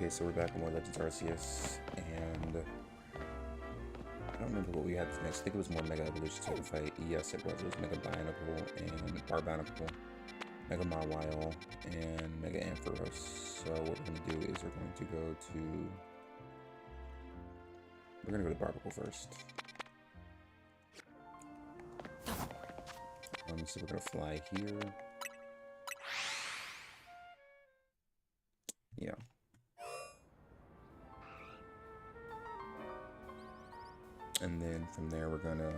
Okay, so we're back on more Legends Arceus, and I don't remember what we had next. I think it was more Mega Evolution to fight. Yes, it was. It was Mega Binacle and Barbinacle, Mega Mawile, and Mega Ampharos. So what we're going to do is we're going to go to Barbacle first. So we're going to fly here. Yeah. And then from there we're gonna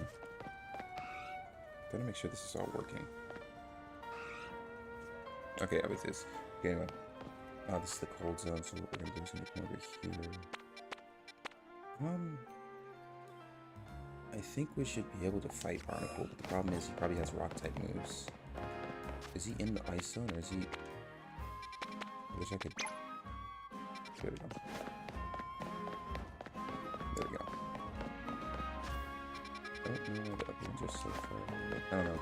make sure this is all working. Okay, yeah, with this. Okay, anyway. This is the cold zone, so what we're gonna do is gonna come over here. I think we should be able to fight Barnacle, but the problem is he probably has rock type moves. Is he in the ice zone or is he? I wish I could. There we go. There we go. I don't know why the uplands are so far away. I don't know.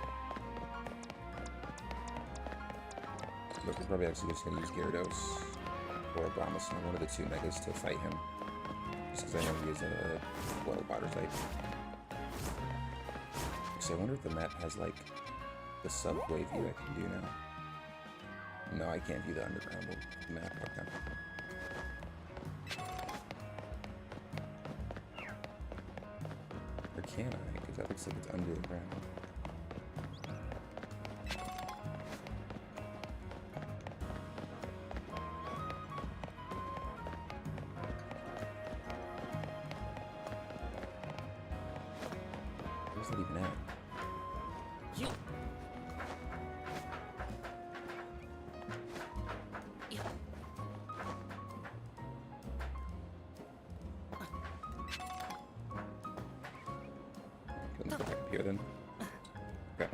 But we're probably actually just going to use Gyarados or Abomasnow, one of the two Megas, to fight him. Just because I know he is a water type. Actually, I wonder if the map has, like, the subway view I can do now. No, I can't view the underground map. Okay. Or can I? Because that looks like it's under the ground. Where's that even at? Let's go back up here then. Okay.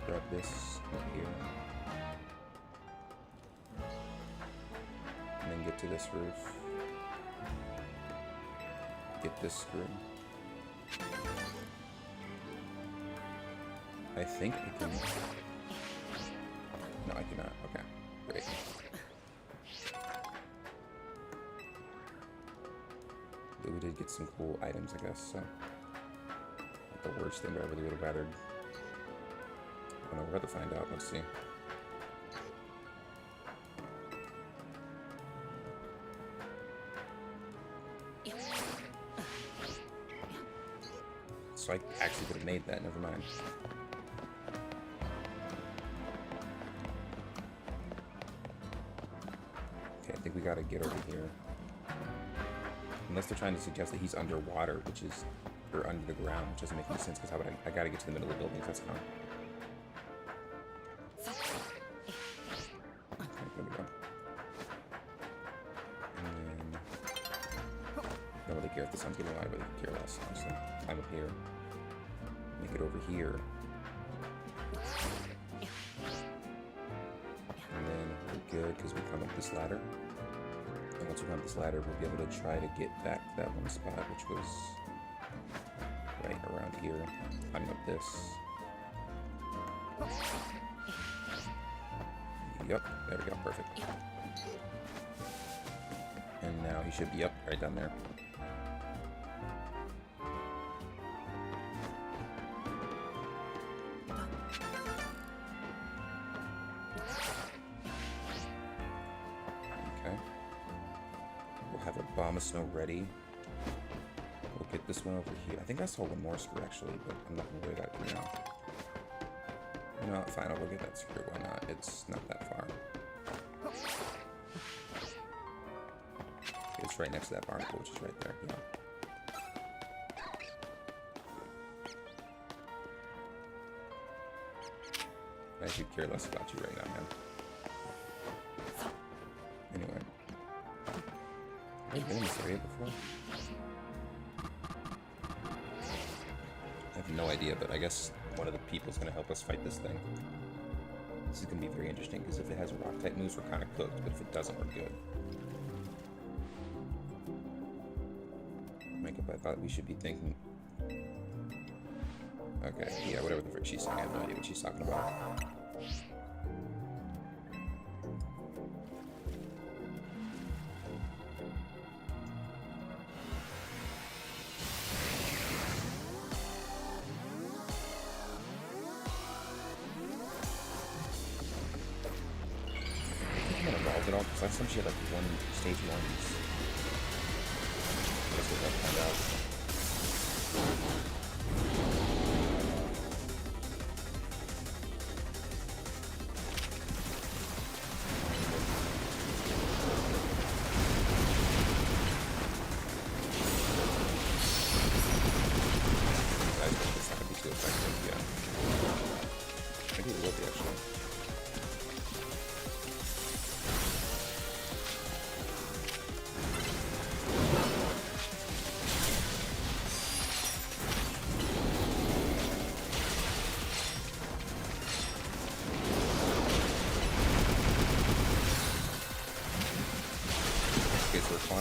Grab this up here. And then get to this roof. Get this screw. I think I can... No, I cannot. Okay, great. But we did get some cool items, I guess, so... Not the worst thing, but I really would have rather... I don't know, we'll have to find out. Let's see. So I actually could have made that, never mind. Okay, I think we gotta get over here. Unless they're trying to suggest that he's underwater, which is... or under the ground, which doesn't make any sense, because how would I gotta get to the middle of the buildings, that's how. Okay, there we go. And then... I don't really care if the sun's getting light, I really care less, honestly. I'm up here. Make it over here. And then we're good, because we come up this ladder. And once we come up this ladder, we'll be able to try to get back to that one spot, which was... right around here, climbing up this. Yep, there we go, perfect. And now he should be up right down there. Okay. We'll have a Abomasnow ready. We'll get this one over here. I think I saw one more screw actually, but I'm not gonna wear that for now. You know what, fine, I'll go get that screw, why not? It's not that far. It's right next to that barnacle, which is right there, yeah. I could care less about you right now, man. Anyway. Have you been in this area before? I have no idea, but I guess one of the people's going to help us fight this thing. This is going to be very interesting, because if it has rock-type moves, we're kind of cooked, but if it doesn't, we're good. but I thought we should be thinking. Okay, yeah, whatever the frick she's saying, I have no idea what she's talking about. I'm not involved at all, because last time she had like stage ones. I guess we'll have to find out.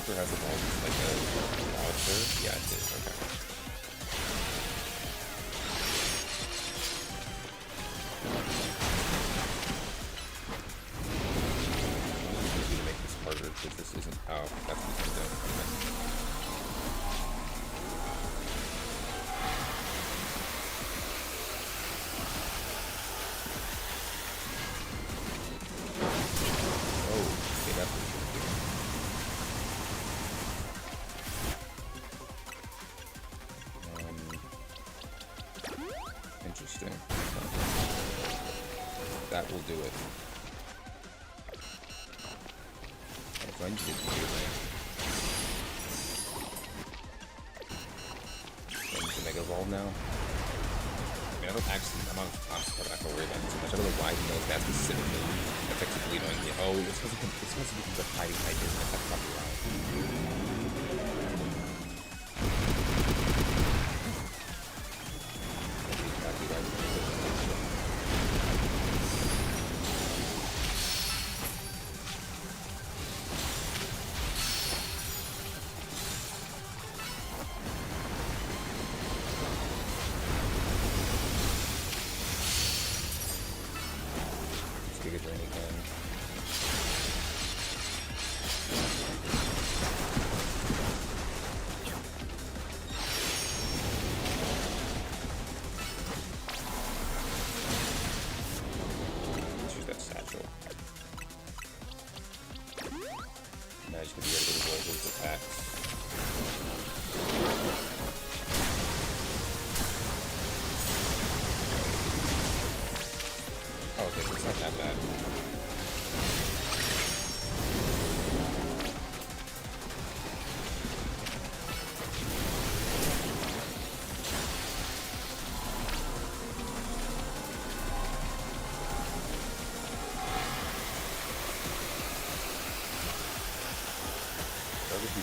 Has evolved like a wild bird? Yeah, it did. Okay. What do to make this harder? Because this isn't. Oh, that's what it's doing. Oh, okay, that's what it's doing. Interesting. That will do it. I need to get the Mega Evolve now. I mean, I don't actually, I'm not going to worry about it too much. I don't know why he knows that specifically, effectively knowing me. Oh, it's supposed to become the fighting type, isn't it? That's probably wrong.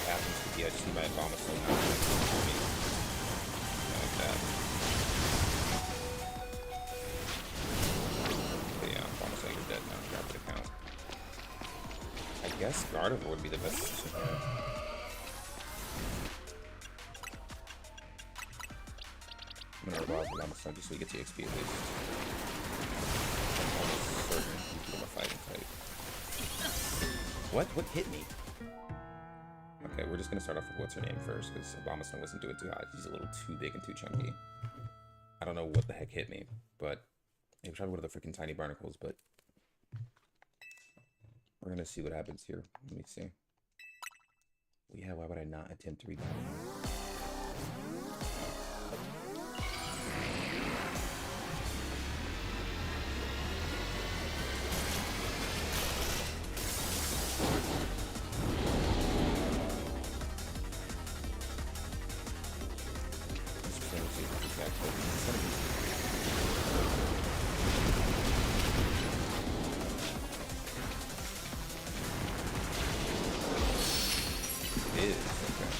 Happens to be, I just need my Abomasnow now. Like that. But yeah, Abomasnow, you're dead now. Grab the account. I guess Gardevoir would be the best decision here. I'm gonna revolve Abomasnow just so we get the XP at least. I'm almost certain he's doing a fighting type. What? What hit me? Okay, we're just gonna start off with what's her name first, because Abomasnow wasn't doing too hot. He's a little too big and too chunky. I don't know what the heck hit me, but it was probably one of the freaking tiny barnacles, but we're gonna see what happens here. Let me see. Well, yeah, why would I not attempt to read that? It is, okay.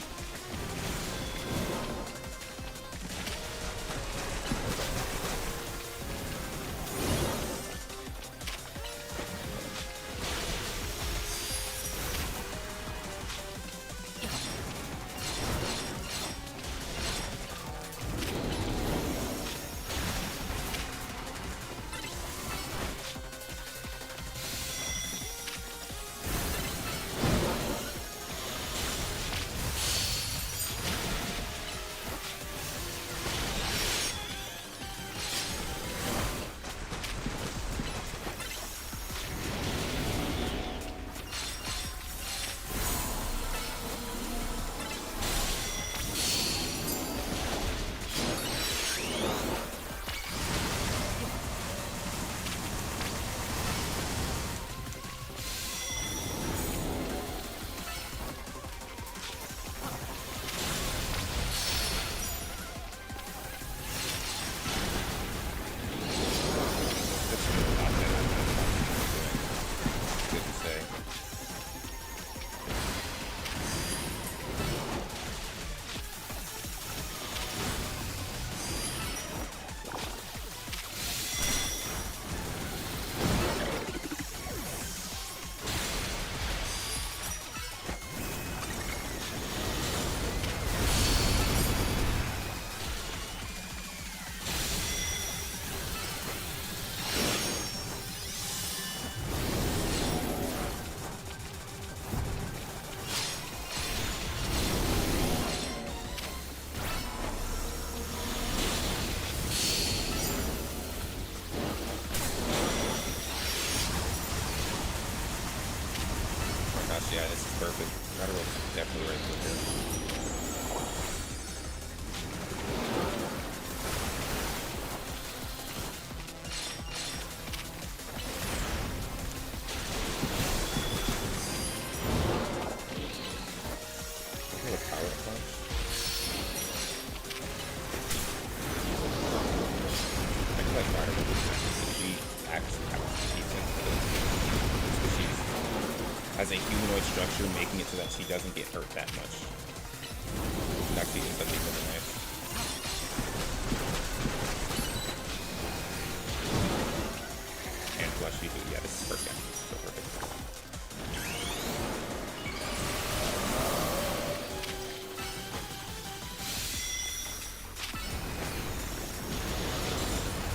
gosh, yeah, this is perfect. Gardevoir is definitely right for here. Has a humanoid structure, making it so that she doesn't get hurt that much. It actually ends up being really nice. And flush you do, yeah, this is perfect. So perfect.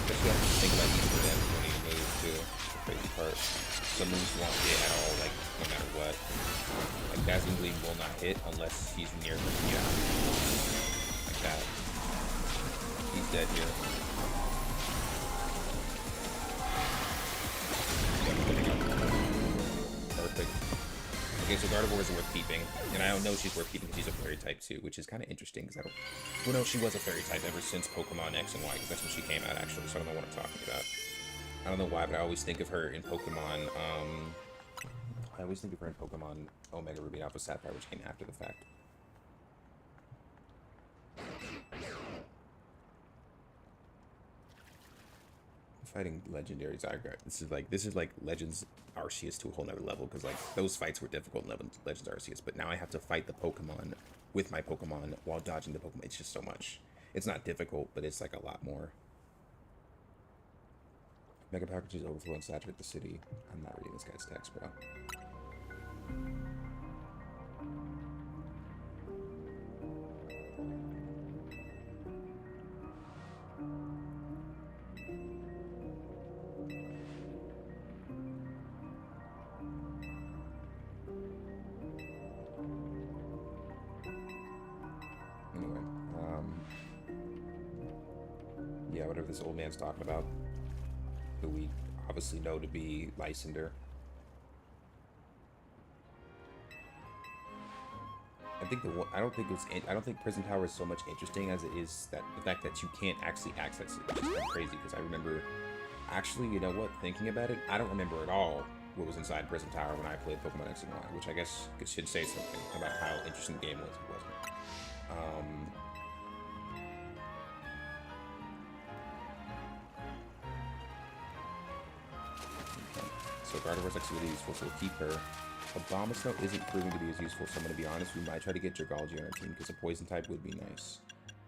But you have to think about these for them when you move too. It's the crazy part. Some moves won't hit at all, like, no matter what. Like, Dazzling Gleam will not hit unless he's near the like that. He's dead here. Perfect. Okay, so Gardevoir is worth keeping. And I don't know she's worth keeping because she's a fairy type too, which is kind of interesting because I don't... Well, no, she was a fairy type ever since Pokemon X and Y, because that's when she came out, actually, so I don't know what I'm talking about. I don't know why, but I always think of her in Pokemon, Omega Ruby and Alpha Sapphire, which came after the fact. Fighting legendary Zygarde. This is like Legends Arceus to a whole nother level, because like those fights were difficult in Legends Arceus, but now I have to fight the Pokemon with my Pokemon while dodging the Pokemon. It's just so much. It's not difficult, but it's like a lot more. Mega packages overflow and saturate the city. I'm not reading this guy's text, bro. Anyway, yeah, whatever this old man's talking about, who we obviously know to be Lysander. I don't think Prison Tower is so much interesting as it is that the fact that you can't actually access it, which is kind of crazy, because I remember, actually, you know what, thinking about it, I don't remember at all what was inside Prison Tower when I played Pokemon X and Y, which I guess should say something about how interesting the game was, it wasn't. So Gardevoir's actually really useful, so we'll keep her. Abomasnow isn't proving to be as useful, so I'm going to be honest, we might try to get Dragalge on our team, because a poison type would be nice.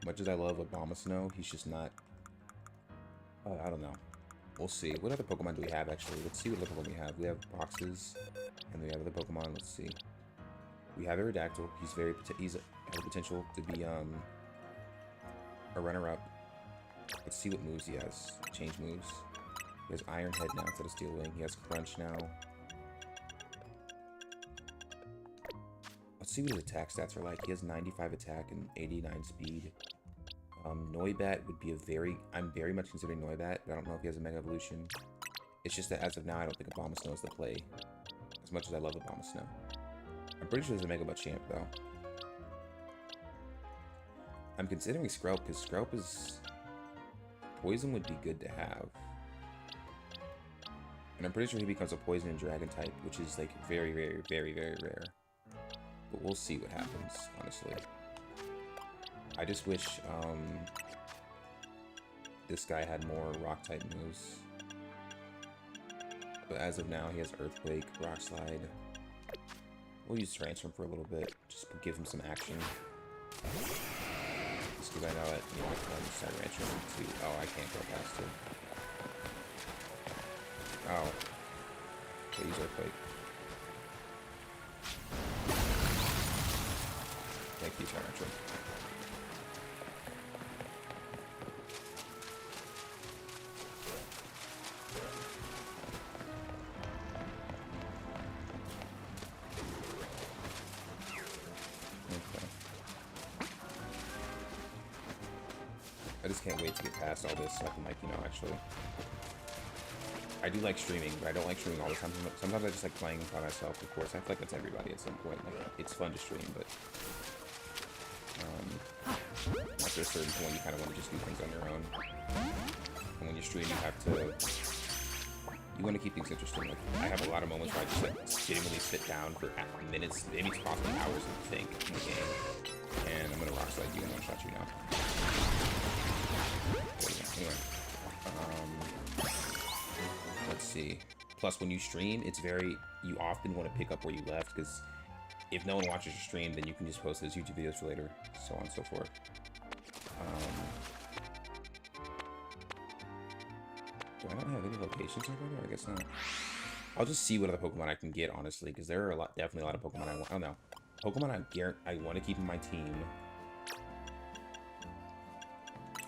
Much as I love Abomasnow, he's just not... I don't know. We'll see. What other Pokemon do we have, actually? Let's see what other Pokemon we have. We have Boxes, and we have other Pokemon. Let's see. We have Aerodactyl. He's has the potential to be a runner-up. Let's see what moves he has. Change moves. He has Iron Head now instead of Steel Wing. He has Crunch now. Let's see what his attack stats are like. He has 95 attack and 89 speed. Noibat would be I'm very much considering Noibat, but I don't know if he has a Mega Evolution. It's just that as of now, I don't think Abomasnow is the play. As much as I love Abomasnow. I'm pretty sure there's a Mega Machamp, though. I'm considering Skrelp, because Skrelp is... Poison would be good to have. And I'm pretty sure he becomes a Poison and Dragon type, which is, like, very, very, very, very rare. But we'll see what happens, honestly. I just wish, this guy had more Rock-type moves. But as of now, he has Earthquake, Rock Slide. We'll use Transform for a little bit, just to give him some action. Just because I know that, you know, I can start Transform too. Oh, I can't go past it. Oh. Okay, use Earthquake. Thank you, Transform. I just can't wait to get past all this so I can, like, you know, actually... I do like streaming, but I don't like streaming all the time. Sometimes I just like playing by myself, of course. I feel like that's everybody at some point. Like, it's fun to stream, but after a certain point, you kind of want to just do things on your own. And when you stream, you want to keep things interesting. Like, I have a lot of moments where I just like genuinely sit down for minutes, maybe possibly hours, and think in the game. And I'm gonna rock slide you and one shot you now. Anyway, let's see. Plus, when you stream, you often want to pick up where you left, because if no one watches your stream, then you can just post those YouTube videos for later, so on and so forth. Do I not have any locations over there? I guess not. I'll just see what other Pokemon I can get, honestly, because there are definitely a lot of Pokemon I want. I don't know. Pokemon I want to keep in my team.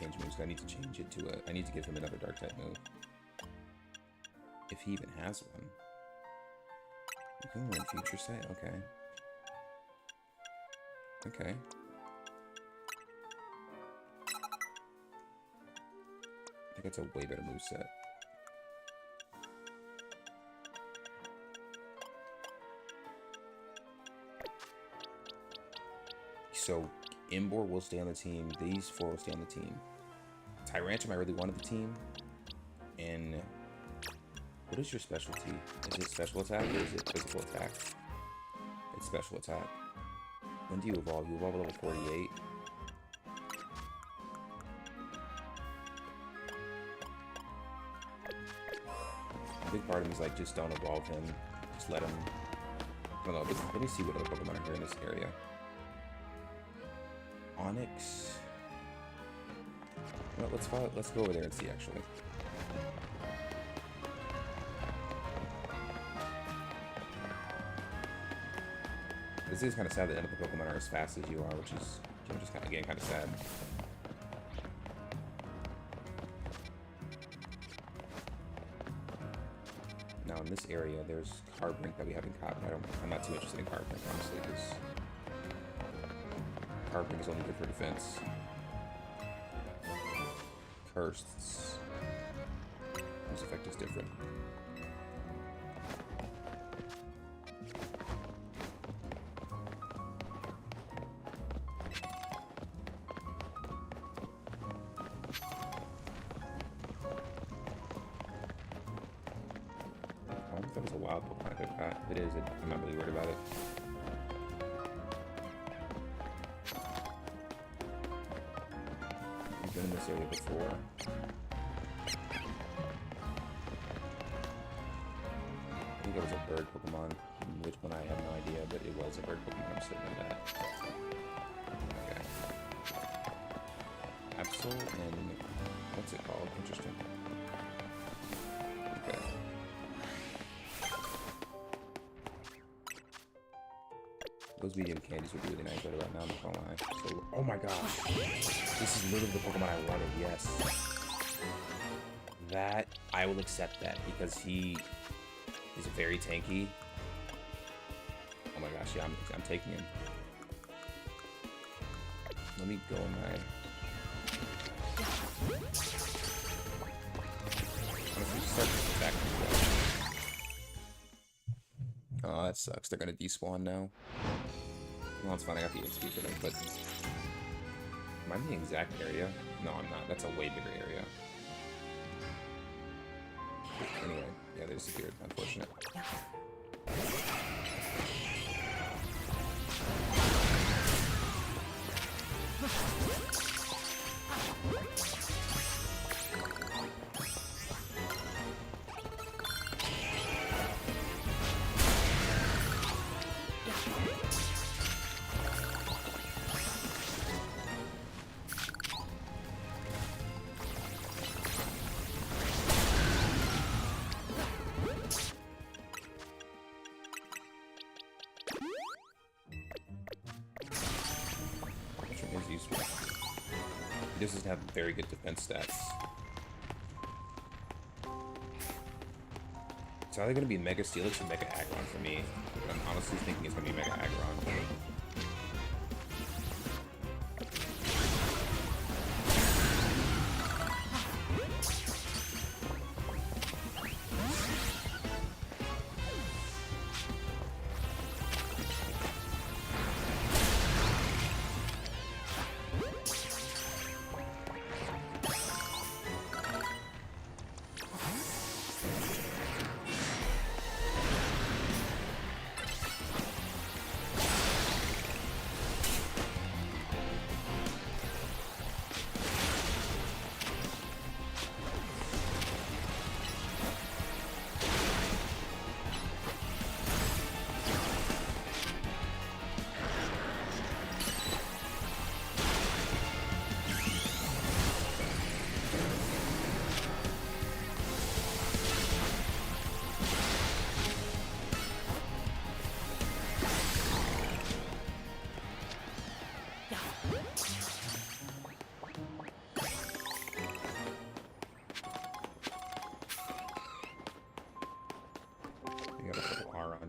Change moves. I need to change it to I need to give him another Dark type move. If he even has one. You can learn Future Sight? Okay. Okay. I think it's a way better moveset. So, Imbor will stay on the team. These four will stay on the team. Tyrantrum, I really wanted the team. And what is your specialty? Is it special attack or is it physical attack? It's special attack. When do you evolve? You evolve at level 48. A big part of me is like, just don't evolve him. Just let him. I don't know. Let me see what other Pokemon are here in this area. Onyx. Well, let's go over there and see, actually. This is kind of sad that none of the Pokemon are as fast as you are, which is just kind of sad. Now in this area, there's Carbrank that we haven't caught. I'm not too interested in Carbrank, honestly, because Carbrank is only good for defense. Cursed. Whose effect is different. That was a wild Pokemon I could have caught. It is. I'm not really worried about it. We've been in this area before. I think it was a bird Pokemon. Which one I have no idea, but it was a bird Pokemon. I'm certain of that. Okay. Absol and what's it called? Interesting. Okay. Those medium candies would be really nice right about now, I'm not gonna lie. So, oh my gosh. This is literally the Pokemon I wanted, yes. That, I will accept that, because he is very tanky. Oh my gosh, yeah, I'm taking him. Let me go in my... Honestly, start back. Oh, that sucks. They're gonna despawn now. Well, it's fine. I got the XP for them, but... Am I in the exact area? No, I'm not. That's a way bigger area. Anyway, yeah, they disappeared. Unfortunate. Is useful. He doesn't have very good defense stats. It's either going to be Mega Steelix or Mega Aggron for me. But I'm honestly thinking it's going to be Mega Aggron.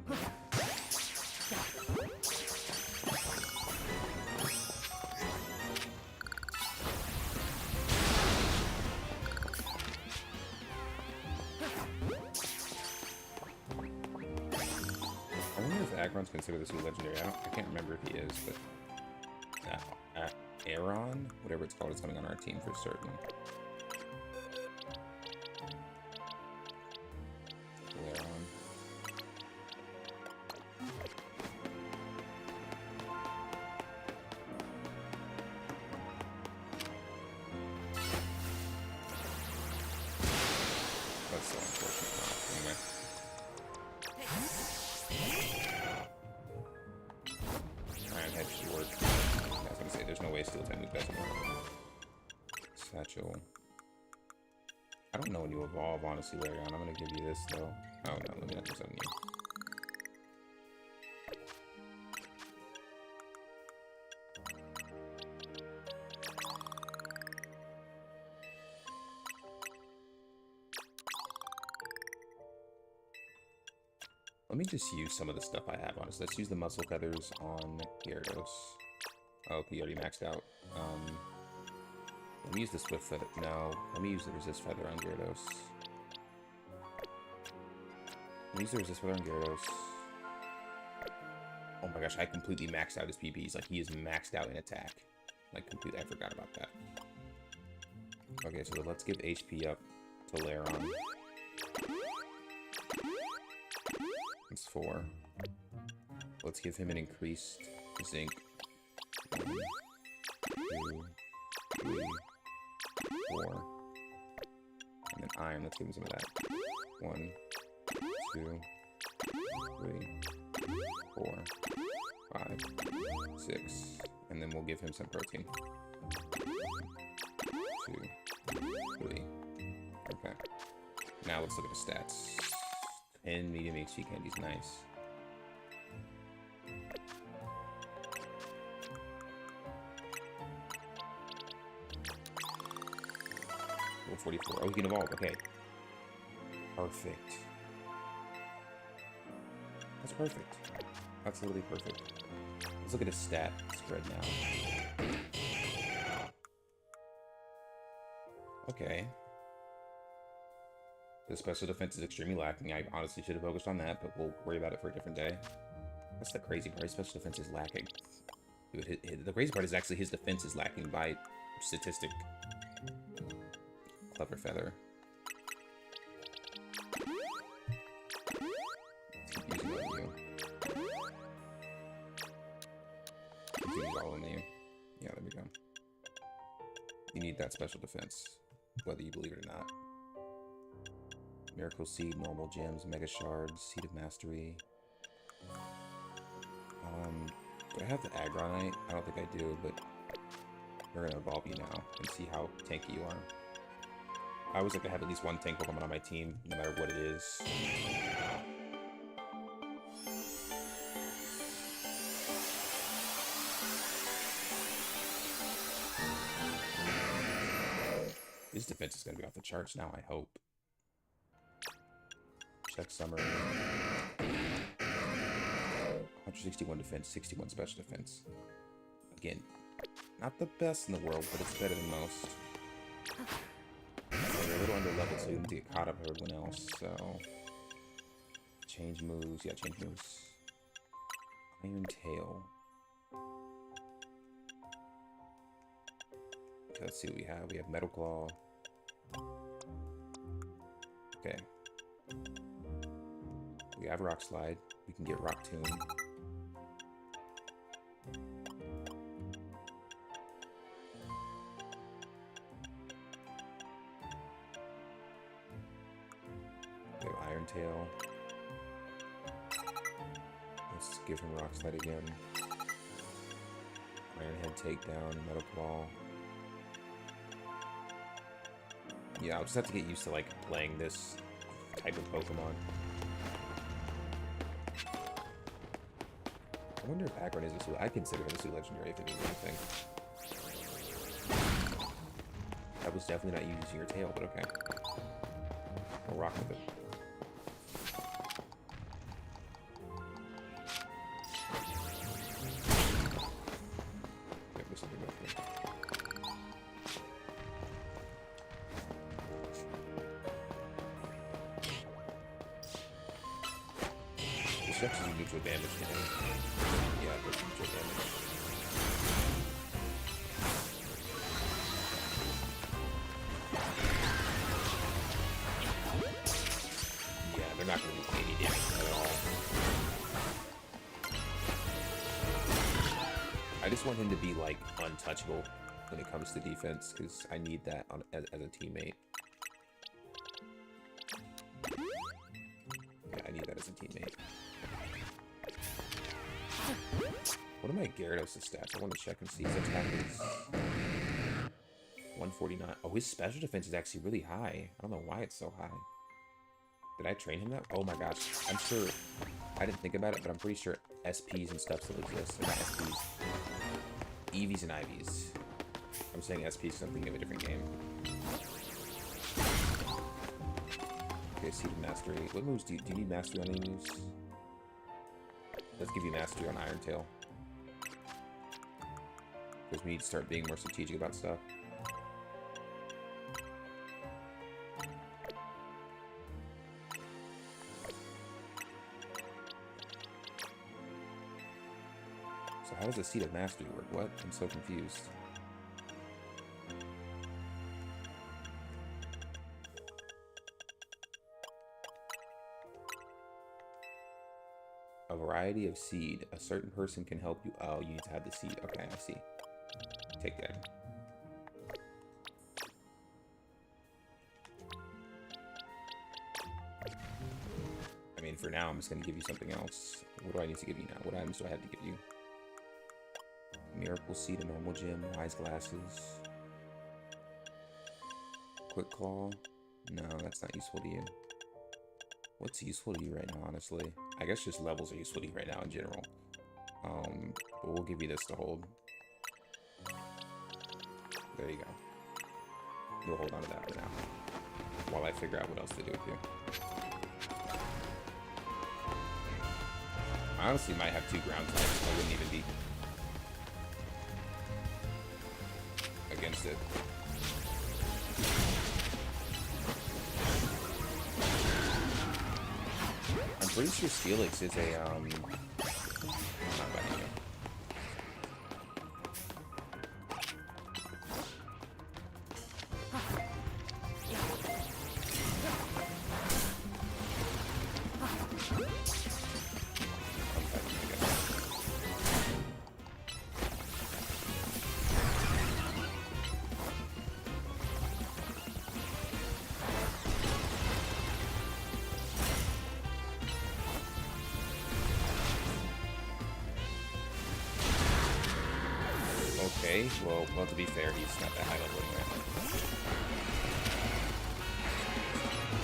from here. I wonder if Agron's considered this legendary. I can't remember if he is, but Aaron, whatever it's called, is coming on our team for certain. Aaron. That's so unfortunate. Anyway. Iron Head should work. I was gonna say, there's no way Steel Type moves best enough. Satchel. I don't know when you evolve, honestly, Larion. I'm gonna give you this, though. Oh, no, let me not do something new. Let me just use some of the stuff I have, honestly. Let's use the Muscle Feathers on Gyarados. Oh, he already maxed out. Let me use the Swift Feather. No, let me use the Resist Feather on Gyarados. Let me use the Resist Feather on Gyarados. Oh my gosh, I completely maxed out his PPs. Like, he is maxed out in attack. Like, completely, I forgot about that. Okay, so let's give HP up to Lairon. It's 4. Let's give him an increased Zinc. 1, 2, 3, 4. And then Iron, let's give him some of that. 1, 2, 3, 4, 5, 6. And then we'll give him some protein. 2, 3. Okay. Now let's look at the stats. 10 medium HP candies, nice. Level 44. Oh, he can evolve. Okay. Perfect. That's perfect. That's literally perfect. Let's look at his stat spread now. Okay. The special defense is extremely lacking. I honestly should have focused on that, but we'll worry about it for a different day. That's the crazy part. His special defense is lacking. Dude, the crazy part is actually his defense is lacking by statistic. Clever Feather. Let's keep using it on you. You can use all in you. Yeah, there we go. You need that special defense, whether you believe it or not. Miracle Seed, Normal Gems, Mega Shards, Seed of Mastery. Do I have the Agronite? I don't think I do, but we're gonna evolve you now and see how tanky you are. I always like to have at least one tank Pokemon on my team, no matter what it is. His defense is gonna be off the charts now, I hope. Check summary. 161 defense, 61 special defense. Again, not the best in the world, but it's better than most. So you're a little under leveled, so you need to get caught up with everyone else. So change moves, yeah, change moves. Iron Tail. Okay, let's see what we have. We have Metal Claw. Okay. We have Rock Slide. We can get Rock Tomb. We have Iron Tail. Let's give him Rock Slide again. Iron Head Takedown, Metal Claw. Yeah, I'll just have to get used to, like, playing this type of Pokemon. I wonder if Agron is a Zoo. I consider him a Zoo Legendary if it is anything. That was definitely not using your tail, but okay. I'll rock with it. should actually do neutral damage to him. Yeah, it does neutral damage. Yeah, they're not going to do any damage at all. I just want him to be, like, untouchable when it comes to defense, because I need that as a teammate. Yeah, I need that as a teammate. What are my Gyarados' stats? I want to check and see. His attack is 149. Oh, his special defense is actually really high. I don't know why it's so high. Did I train him that? Oh my gosh. I'm sure. I didn't think about it, but I'm pretty sure SPs and stuff still exist. They're not SPs. EVs and IVs. I'm saying SPs because I'm thinking of a different game. Okay, Seed of Mastery. What moves do you need Mastery on any moves? Let's give you Mastery on Iron Tail. Because we need to start being more strategic about stuff. So how does the Seed of Mastery work? What? I'm so confused. A variety of seed. A certain person can help you. Oh, you need to have the seed. Okay, I see. Take that. I mean, for now, I'm just going to give you something else. What do I need to give you now? What items do I have to give you? Miracle Seed, a normal gem, Wise Glasses. Quick Claw. No, that's not useful to you. What's useful to you right now, honestly? I guess just levels are useful to you right now in general. But we'll give you this to hold. There you go. We'll hold on to that for now, while I figure out what else to do with you. I honestly might have 2 ground types. I wouldn't even be against it. I'm pretty sure Steelix is a, I'm not letting you. Okay, well, to be fair, he's not that high level anyway.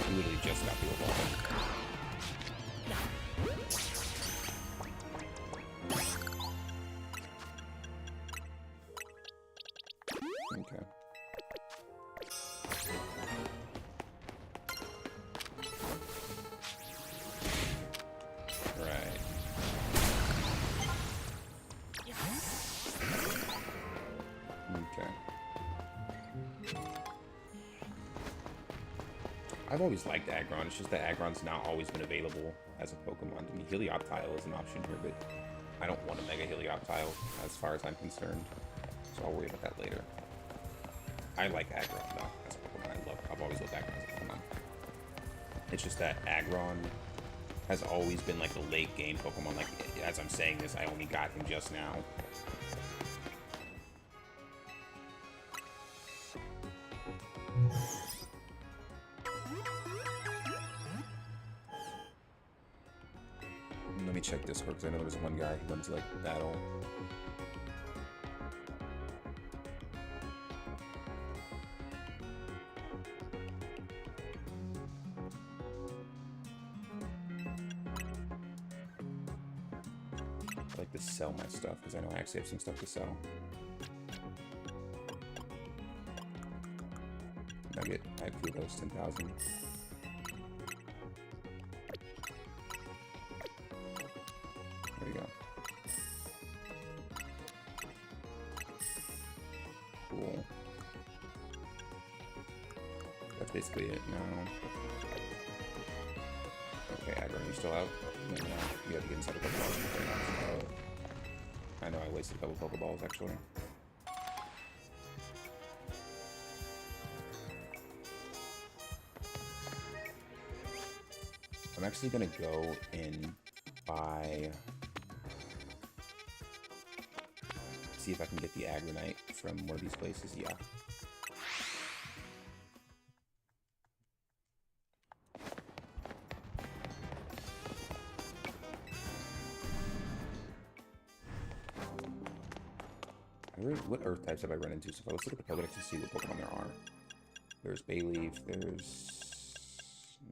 He literally just got the evolve. Okay. Right. Okay. I've always liked Aggron. It's just that Aggron's not always been available as a Pokemon to me. Helioptile is an option here, but I don't want a Mega Helioptile as far as I'm concerned. So I'll worry about that later. I like Aggron though as a Pokemon. I've always loved Aggron as a Pokemon. It's just that Aggron has always been like a late game Pokemon. Like, as I'm saying this, I only got him just now. Let me check Discord because I know there was one guy who went to like battle. I like to sell my stuff because I know I actually have some stuff to sell. Nugget, I have those 10,000. There we go. Cool. That's basically it now. Okay, Aggron Are you still out? No, no. You have to get inside a Pokeball. I know I wasted a couple Pokeballs, actually. I'm actually gonna go and buy... See if I can get the Aggronite from one of these places. Yeah. What Earth types have I run into so far? Let's look at the Pokedex and see what Pokemon there are. There's Bayleaf. There's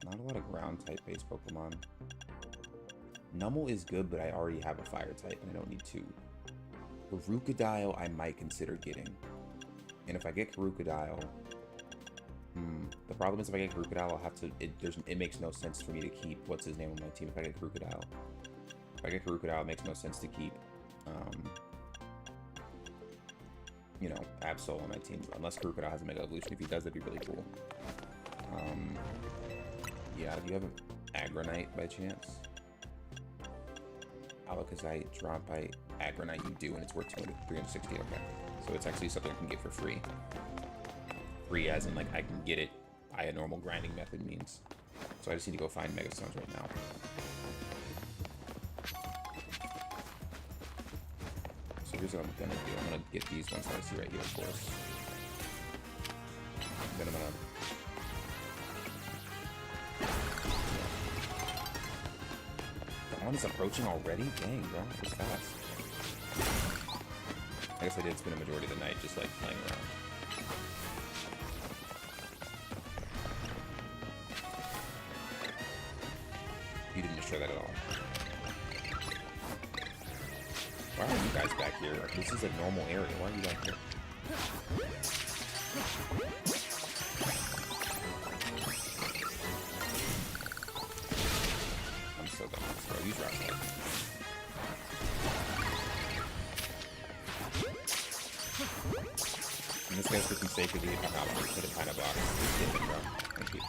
not a lot of ground type based Pokemon. Numel is good, but I already have a fire type and I don't need two. Krookodile I might consider getting. And if I get Krookodile... the problem is if I get Krookodile, I'll have to... It makes no sense for me to keep... What's his name on my team if I get Krookodile? If I get Krookodile, it makes no sense to keep... you know, Absol on my team. Unless Krookodile has a Mega Evolution. If he does, that'd be really cool. Yeah, do you have an Aggronite by chance? Alakazite, Droppite, Aggronite, you do, and it's worth 360. Okay. So it's actually something I can get for free. Free as in, like, I can get it by a normal grinding method means. So I just need to go find Megastones right now. So here's what I'm gonna do. I'm gonna get these ones that I see right here, of course. Then I'm gonna... One is approaching already? Dang, bro. It was fast. I guess I did spend a majority of the night just, like, playing around. You didn't destroy that at all. Why are you guys back here? This is a normal area. Why are you back here? I'm so dumb. Bro, use Rock Slide. And this guy's freaking safe because he hit a kind of box. Just hit him, bro. Thank you.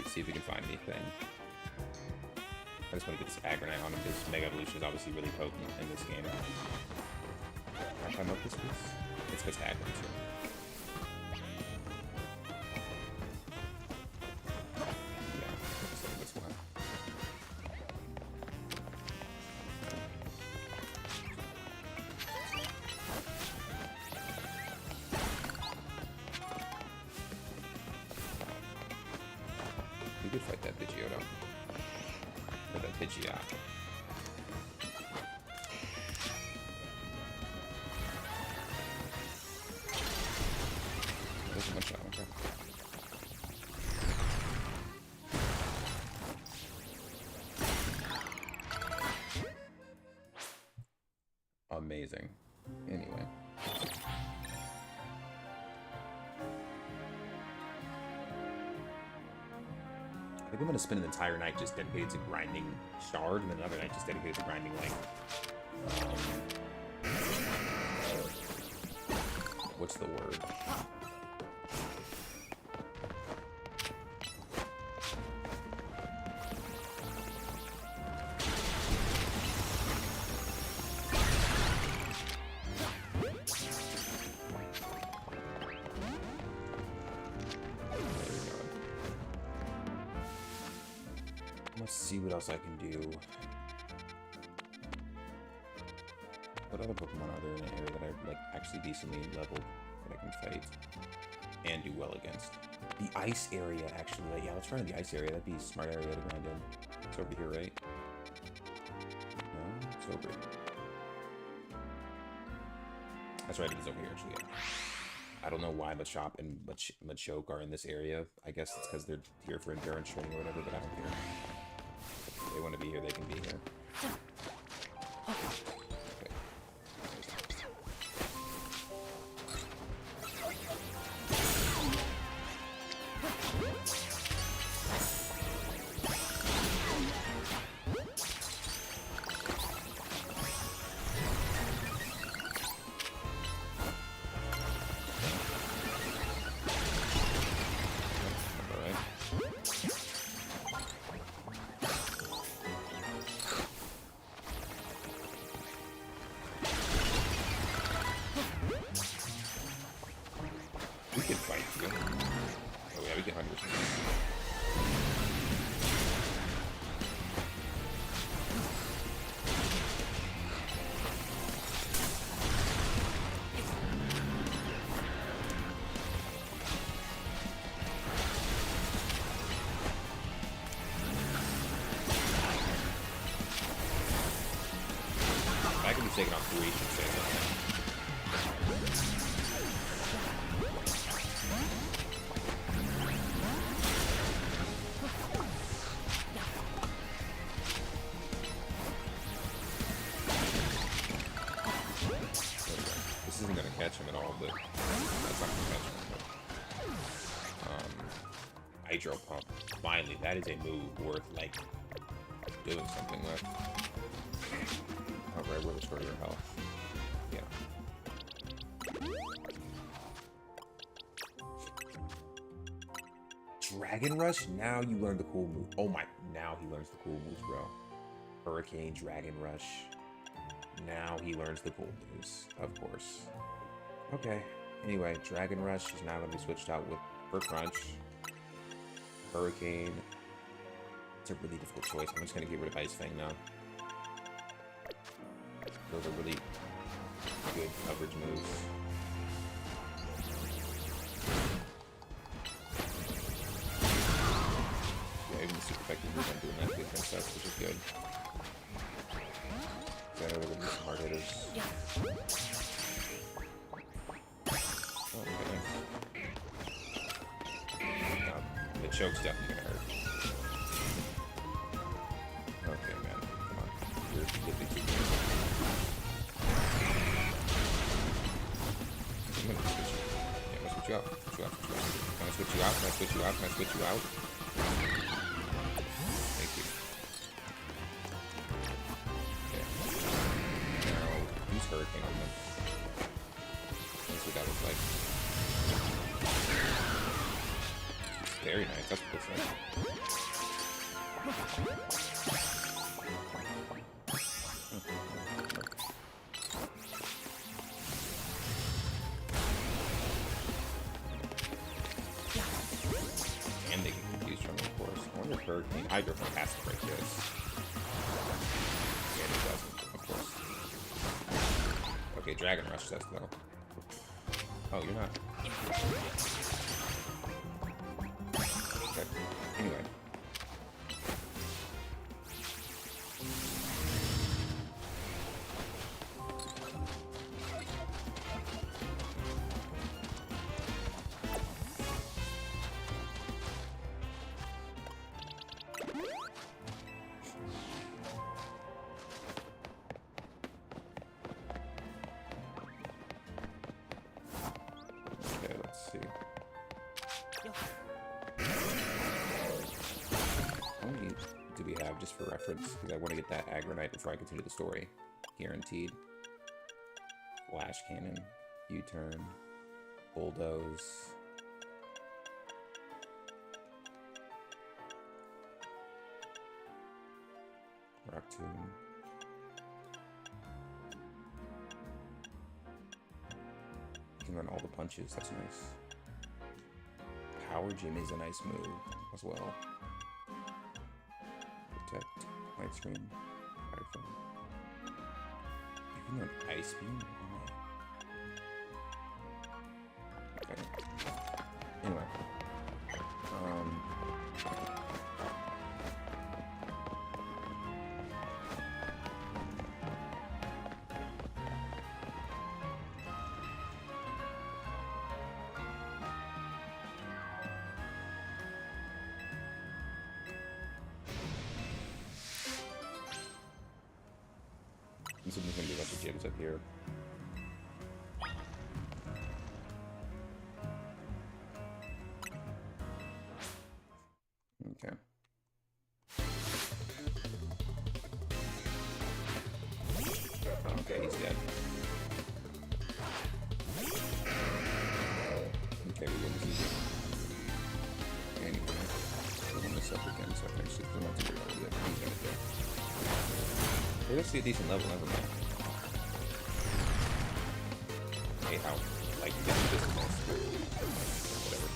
See if we can find anything. I just want to get this Aggronite on him because Mega Evolution is obviously really potent in this game. Can I climb up this piece? It's because Aggronite's here. Yeah, let's look at this one. We could fight that Pidgeotto. Or that Pidgeot. There's a one shot, okay. Amazing. Anyway. I think I'm going to spend an entire night just dedicated to grinding Shard, and then another night just dedicated to grinding, like, what's the word? Let's see what else I can do. What other Pokemon are there in the area that are, like, actually decently leveled that I can fight and do well against? The ice area, actually. Yeah, let's run in the ice area. That'd be a smart area to grind in. It's over here, right? No, it's over here. That's right, it is over here, actually. Yeah. I don't know why Machop and Machoke are in this area. I guess it's because they're here for endurance training or whatever, but I don't care. If they want to be here, they can be here. We can fight too. Oh yeah, we can 100%. I can be taking off 3, should say that. This isn't going to catch him at all, but that's not going to catch him. Hydro Pump. Finally, that is a move worth, like, doing something with. Oh, right, we'll restore your health. Yeah. Dragon Rush? Now you learn the cool move. Oh my, now he learns the cool moves, bro. Hurricane, Dragon Rush. Now he learns the cool moves, of course. Okay, anyway, Dragon Rush is now going to be switched out for Crunch. Hurricane. It's a really difficult choice. I'm just going to get rid of Ice Fang now. Those are really good coverage moves. Yeah, even the super effective move I'm doing that good princess, which is good. I know they're going to be some hard hitters. Oh, okay, nice. The choke's definitely going to hurt. Okay, man. Come on. You're flipping too good. I'm going to switch you. Yeah, I'm going to switch you out. Switch you out. Switch you out. Can I switch you out? Can I switch you out? Can I switch you out? Thank you. Hurricane on them. That's what that looks like. Very nice. That's what it looks like. And they get confused from it, of course. I wonder if Hurricane Hydro has to break this. Yeah, it doesn't, of course. Okay, Dragon Rush does though. Oh, you're not. Okay. Anyway. Okay, let's see. How many do we have, just for reference? Because I want to get that Aggronite before I continue the story. Guaranteed. Flash Cannon. U-turn. Bulldoze. Rock Tomb. You can run all the punches, that's nice. Power Gym is a nice move as well. Protect, Light Screen, Fire Flame. You can run Ice Beam? Okay. Anyway. This is just gonna be a bunch of jibs up here. Okay. Okay, he's dead. Okay, we win this easy. Anyway, we'll win this up again, so I can actually put him up to your level. Yeah, he's gonna die. We're actually a decent level, never mind. Hey, how? Like, yeah, this is nice. Whatever.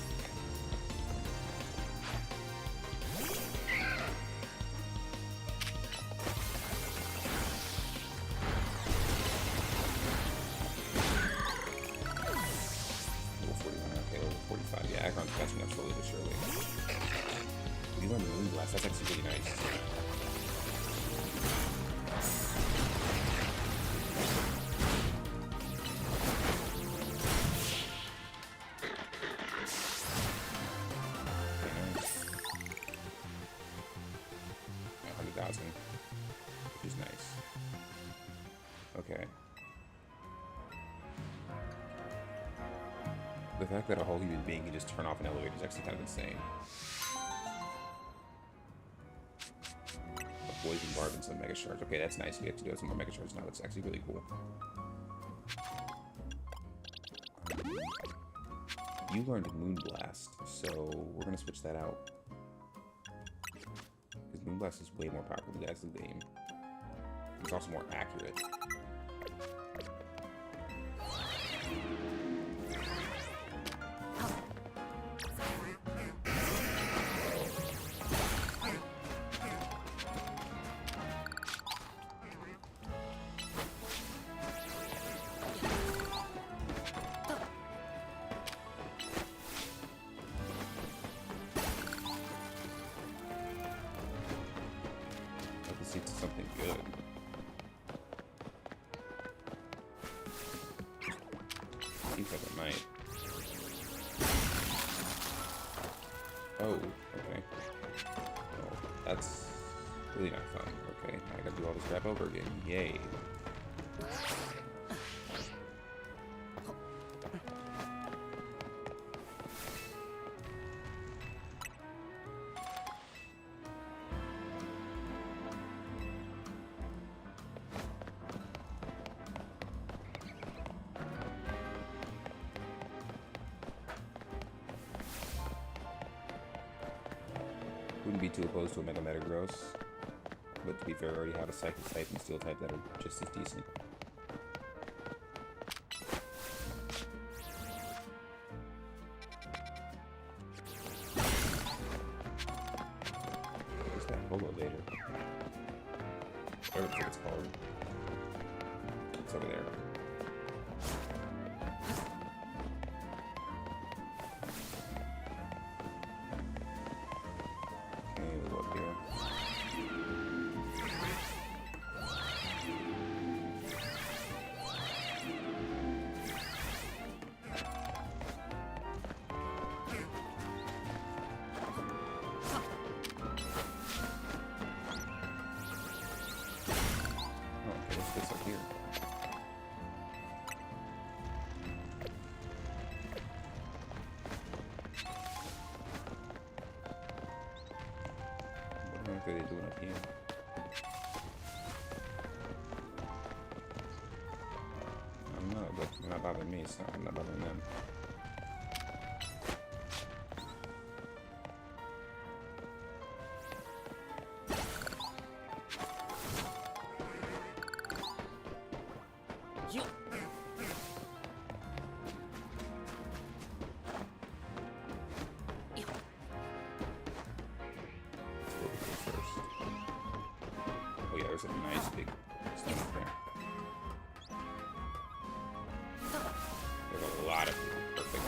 Level 41, okay, level 45. Yeah, Aggron's catching up slowly but surely. You learn Moon Blast, that's actually really nice. Which is nice. Okay. The fact that a whole human being can just turn off an elevator is actually kind of insane. A poison barb and some mega shards. Okay, that's nice. We have to do some more mega shards now. That's actually really cool. You learned Moonblast, so we're gonna switch that out. Because Moonblast is way more powerful than Dazzling Beam. It's also more accurate. See to something good. Seems like it might. Oh, okay. Well, that's really not fun. Okay, I gotta do all this crap over again. Yay. Wouldn't be too opposed to a Mega Metagross, but to be fair, I already have a Psychic type and Steel type that are just as decent. Where's that Holo later? Whatever it's called. It's over there. What are they doing up here? I don't know, but they're not bothering me, so I'm not bothering them. There's a nice big stuff up there. There's a lot of people. Perfect.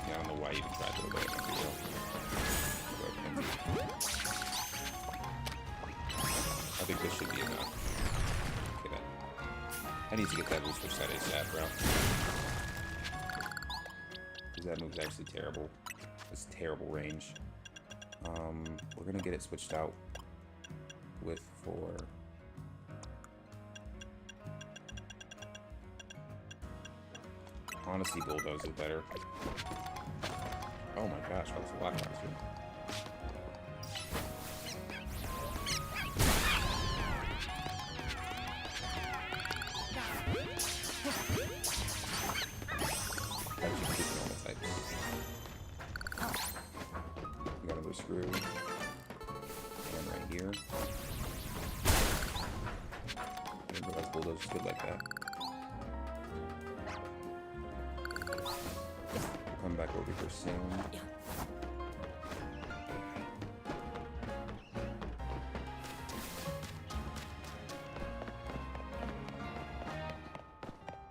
Yeah, I don't know why you even tried to go back. I think this should be enough. Okay, then. I need to get that booster set ASAP, bro. That move's actually terrible. It's terrible range. We're gonna get it switched out with for. Honestly, Bulldoze is better. Oh my gosh, that was a lot faster. Actually, keep normal types. We got another screw. And right here. I didn't realize Bulldoze was good like that. Come back over here soon.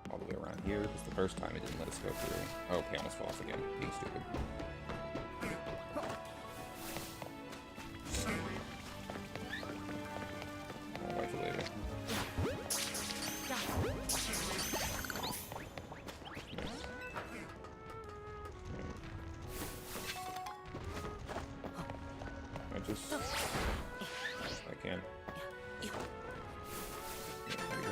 All the way around here, because the first time it didn't let us go through. Okay, almost fell off again. Being stupid. I'll wait for later. I can. There we go.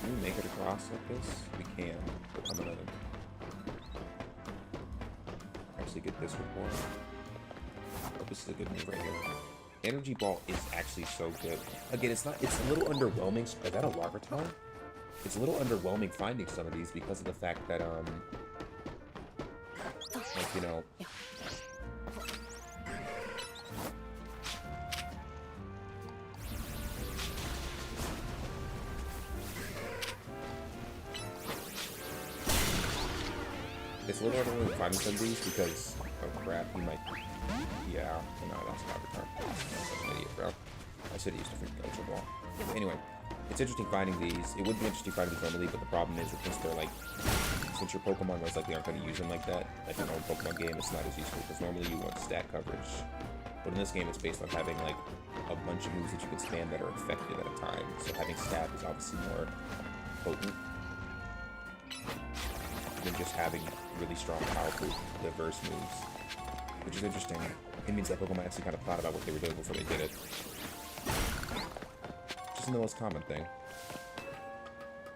Can we make it across like this? We can. But I'm gonna actually get this report. Oh, this is a good move right here. Energy Ball is actually so good. Again, it's a little underwhelming. Is that a Larvitar? It's a little underwhelming finding some of these because of the fact that, like, you know... It's a little underwhelming finding some of these because... Oh crap, he might... Yeah, no, that's not Larvitar. I'm such an idiot, bro. I should have used a freaking Ultra Ball. But anyway, it's interesting finding these. It would be interesting finding these normally, but the problem is that since they're like, since your Pokemon most likely aren't going to use them like that, like in a normal Pokemon game, it's not as useful because normally you want stat coverage. But in this game, it's based on having like a bunch of moves that you can spam that are effective at a time. So having stat is obviously more potent than just having really strong, powerful reverse moves, which is interesting. It means that Pokemon actually kind of thought about what they were doing before they did it. Which isn't the most common thing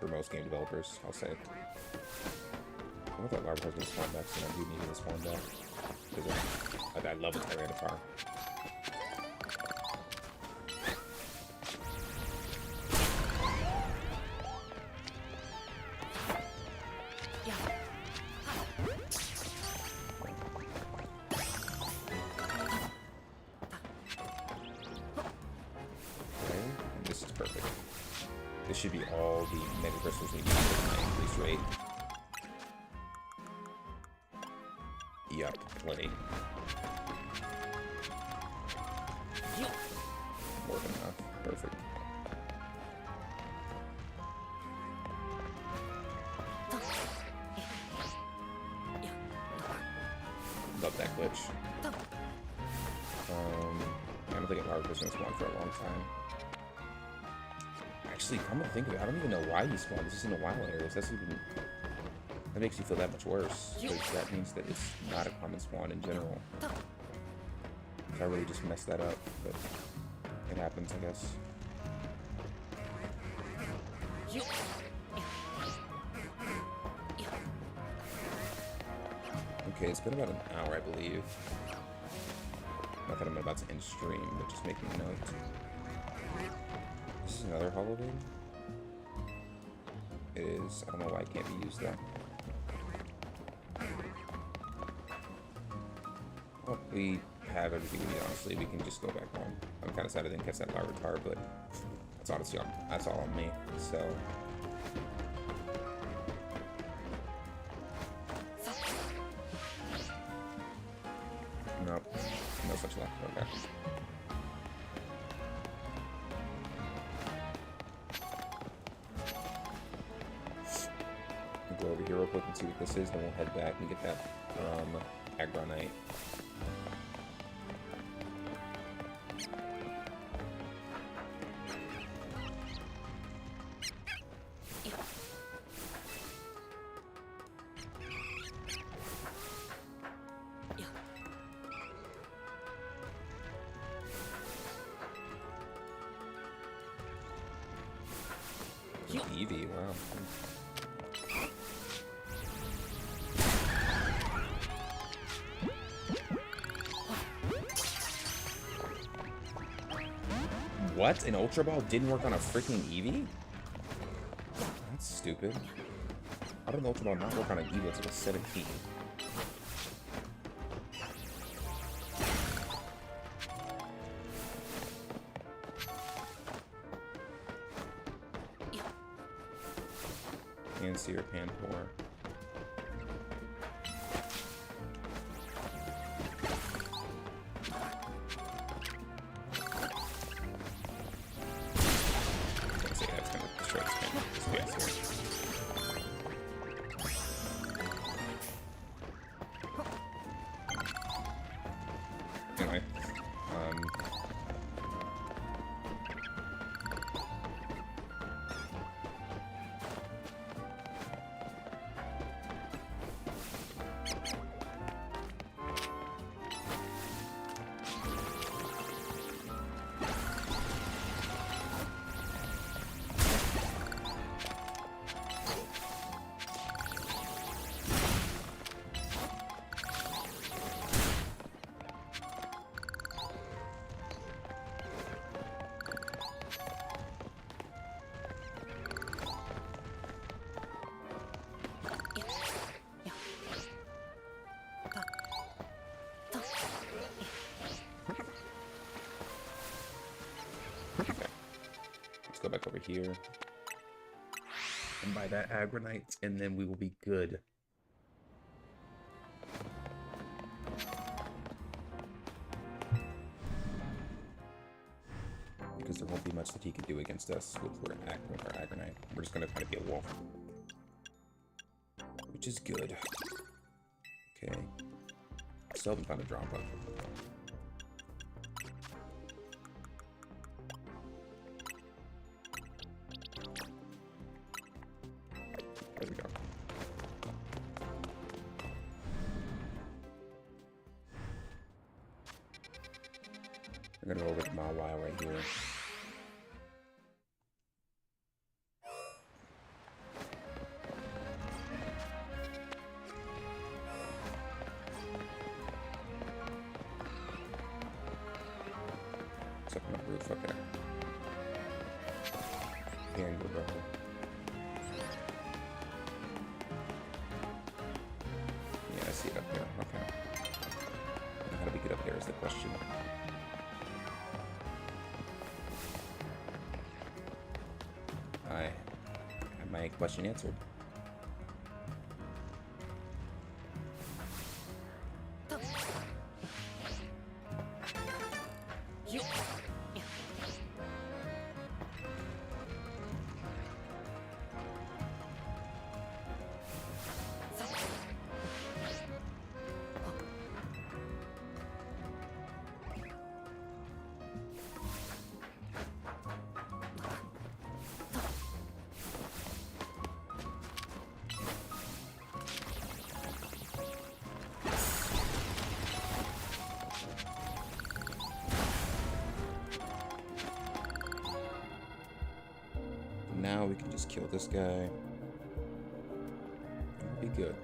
for most game developers, I'll say. I wonder if that Larvitar's gonna spawn back soon. I do need to spawn back. Because I love a Tyranitar. This should be all the Mega Crystals we need for my increase rate. Yup, plenty. More than enough. Perfect. Love that glitch. I don't think a Larvitar's gonna spawn for a long time. Actually, come to think of it, I don't even know why he spawned. This isn't a wild area. That makes you feel that much worse. Because that means that it's not a common spawn in general. I really just messed that up, but it happens, I guess. Okay, it's been about an hour, I believe. Not that I'm about to end stream, but just making a note. This is another Hollow Vein? It is. I don't know why it can't be used though. Well, we have everything we need, honestly. We can just go back home. I'm kind of sad I didn't catch that Larvitar, but that's honestly that's all on me. So. Nope. No such luck. Okay. Go over here real quick and see what this is, then we'll head back and get that Agronite. Eevee, wow. What? An Ultra Ball didn't work on a freaking Eevee? That's stupid. How did an Ultra Ball not work on an Eevee until 17? Pansear, Panpour. Anyway, let's go back over here and buy that Agronite, and then we will be good. Because there won't be much that he can do against us with our Agronite. We're just gonna try to be a wolf, which is good. Okay, still haven't found a drop up. There we go. We're gonna go over to Mawile right here. What's up on the roof? Okay. Here you go. Yeah, I see it up there. Okay. Now, how do we get up there is the question. I have my question answered. Now we can just kill this guy. It'll be good.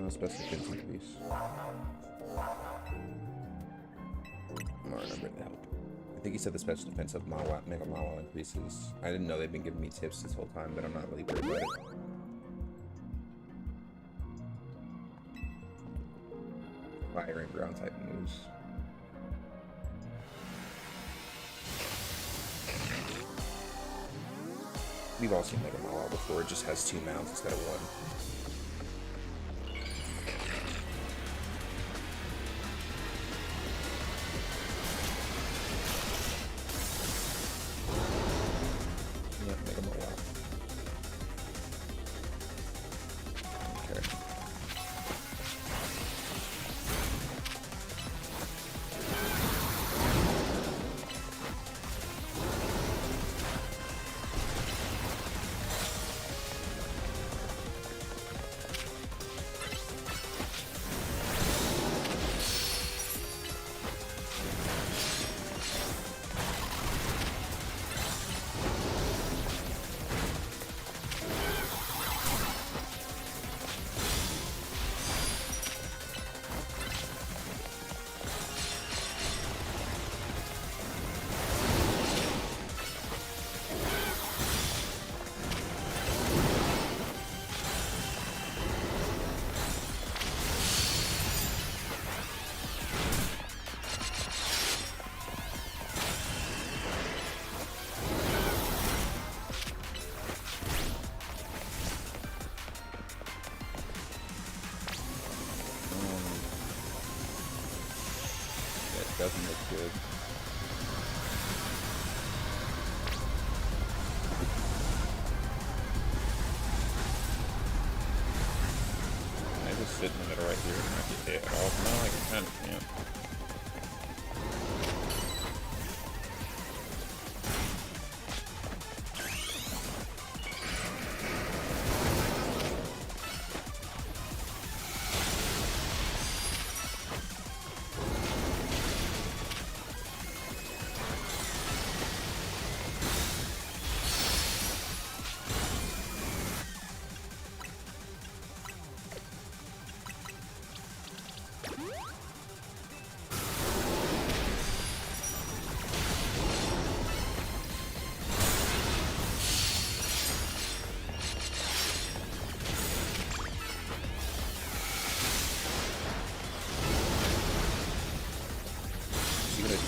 Special defense increase. Alright, I'm ready to help. I think he said the special defense of Mega Mawile increases. I didn't know they've been giving me tips this whole time, but I'm not really worried about it. Fire and ground type moves. We've all seen Mega Mawile before, it just has 2 mounts instead of 1. doesn't look good. I just sit in the middle right here and not get hit at all. No, I kind of can't.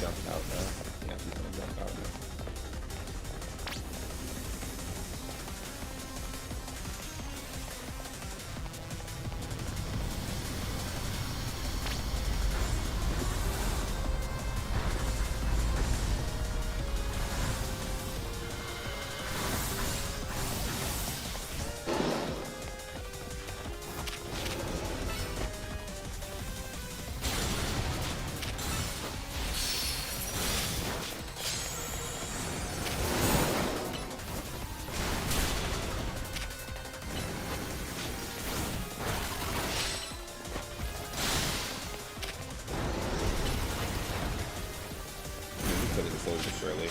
Jump out now. Yeah, he's gonna jump out now. Slowly but surely.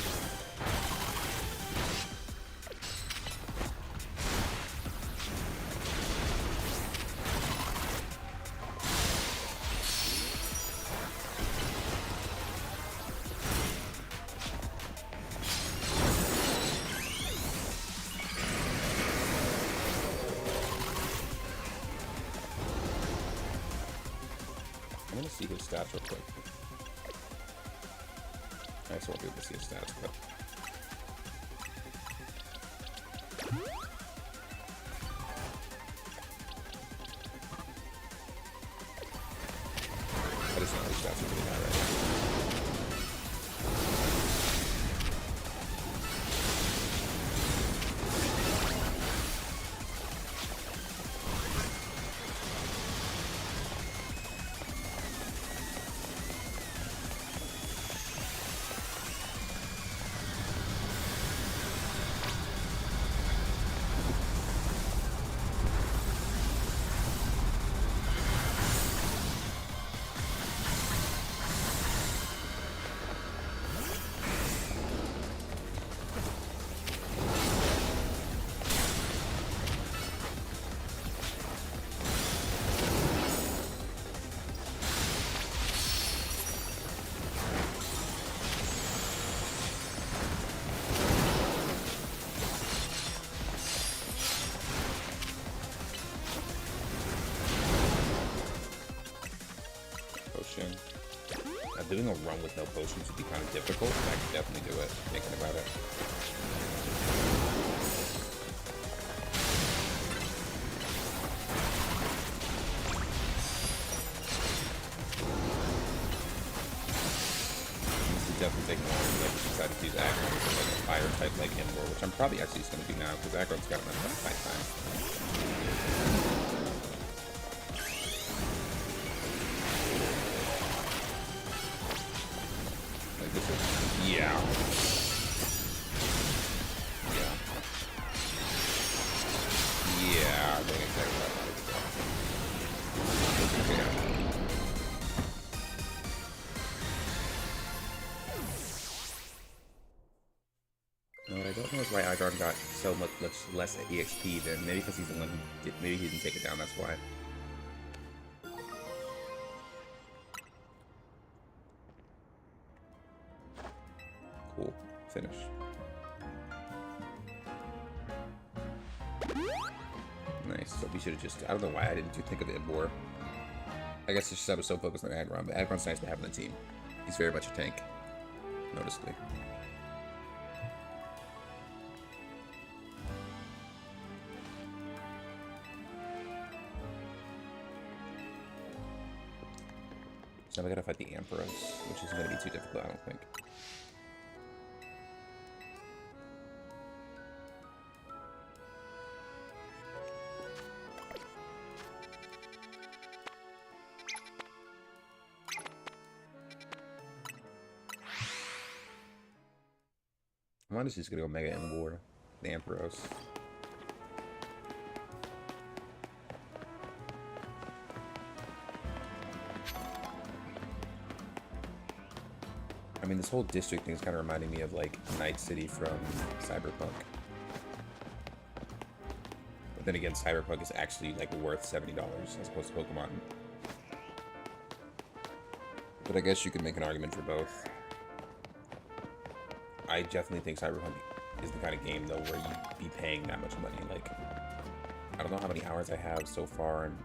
I'm gonna see his stats real quick. I just won't be able to see his stats, but... I just know his stats are really high right now. Doing a run with no potions would be kind of difficult, but I could definitely do it, thinking about it. This is definitely taking longer than I decided to use aggro with like a fire type like Ember, which I'm probably actually just going to do now, because aggro's got enough fight time. Yeah. Yeah. Yeah, I think exactly what No, what I don't know is why Igron got so much less EXP then. Maybe because he's the one who did, maybe he didn't take it down, that's why. Cool. Finish. Nice. So we should have just... I don't know why I didn't think of the Embor. I guess it's just I was so focused on Aggron, but Aggron's nice to have in the team. He's very much a tank. Noticeably. Now we gotta fight the Emperors, which isn't gonna be too difficult, I don't think. I'm honestly just gonna go Mega in War, the Emperors. I mean, this whole district thing is kind of reminding me of, like, Night City from Cyberpunk. But then again, Cyberpunk is actually, like, worth $70 as opposed to Pokemon. But I guess you could make an argument for both. I definitely think Cyberpunk is the kind of game, though, where you'd be paying that much money. Like, I don't know how many hours I have so far, and...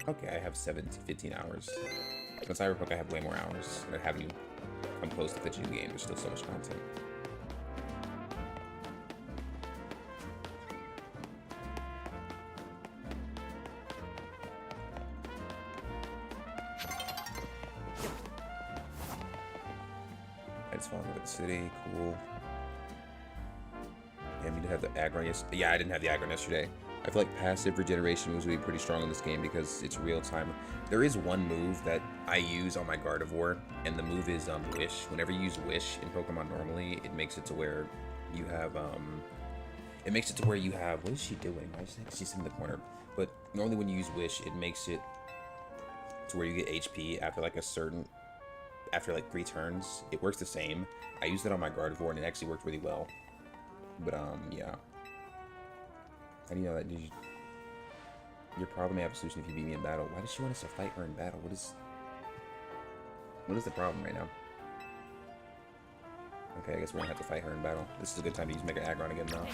Okay, I have 7 to 15 hours. But Cyberpunk, I have way more hours, and I haven't even come close to finishing the game. There's still so much content. I just found over the city. Cool. Yeah, I mean to have the aggro yesterday. Yeah, I didn't have the aggro yesterday. I feel like passive regeneration moves will be pretty strong in this game because it's real time. There is one move that I use on my Gardevoir, and the move is Wish. Whenever you use Wish in Pokemon normally, it makes it to where you have what is she doing? Why is she's in the corner? But normally when you use Wish, it makes it to where you get HP after like after like 3 turns. It works the same. I used it on my Gardevoir and it actually worked really well. But yeah. How do you know that? Your problem may have a solution if you beat me in battle. Why does she want us to fight her in battle? What is the problem right now? Okay, I guess we're gonna have to fight her in battle. This is a good time to use Mega Aggron again now.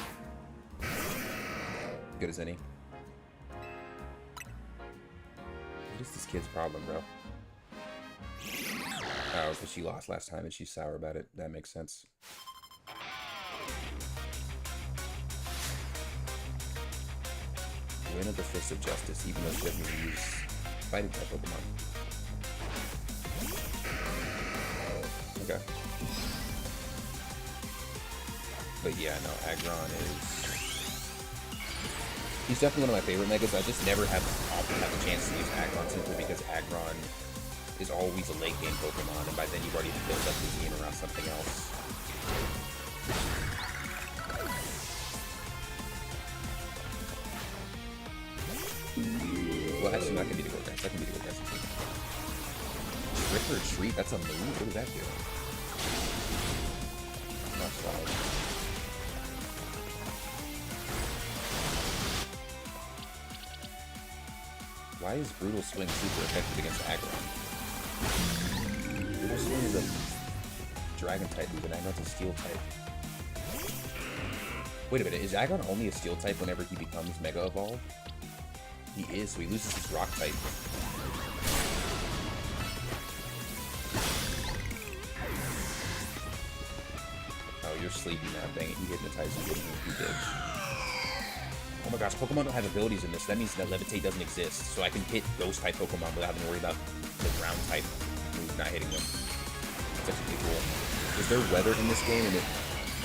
Good as any. What is this kid's problem, bro? Oh, because she lost last time and she's sour about it. That makes sense. Win of the Fist of Justice, even though she doesn't even use fighting type Pokemon. Okay. But yeah, no, Aggron is... He's definitely one of my favorite Megas. I just never often have a chance to use Aggron simply because Aggron is always a late game Pokemon, and by then you've already built up this game around something else. Well, actually, not gonna be the Gorgas. That can be the Gorgas. Rip or Treat? That's a move? What does that do? Not solid. Why is Brutal Swing super effective against Aggron? Brutal Swing is a Dragon type move, and Aggron's a Steel type. Wait a minute, is Aggron only a Steel type whenever he becomes Mega Evolved? He is, so he loses his Rock type. Oh, you're sleepy now. Dang it, you hypnotized me. You did. Oh my gosh, Pokemon don't have abilities in this. That means that Levitate doesn't exist. So I can hit Ghost type Pokemon without having to worry about the ground type moves not hitting them. That's actually cool. Is there weather in this game? And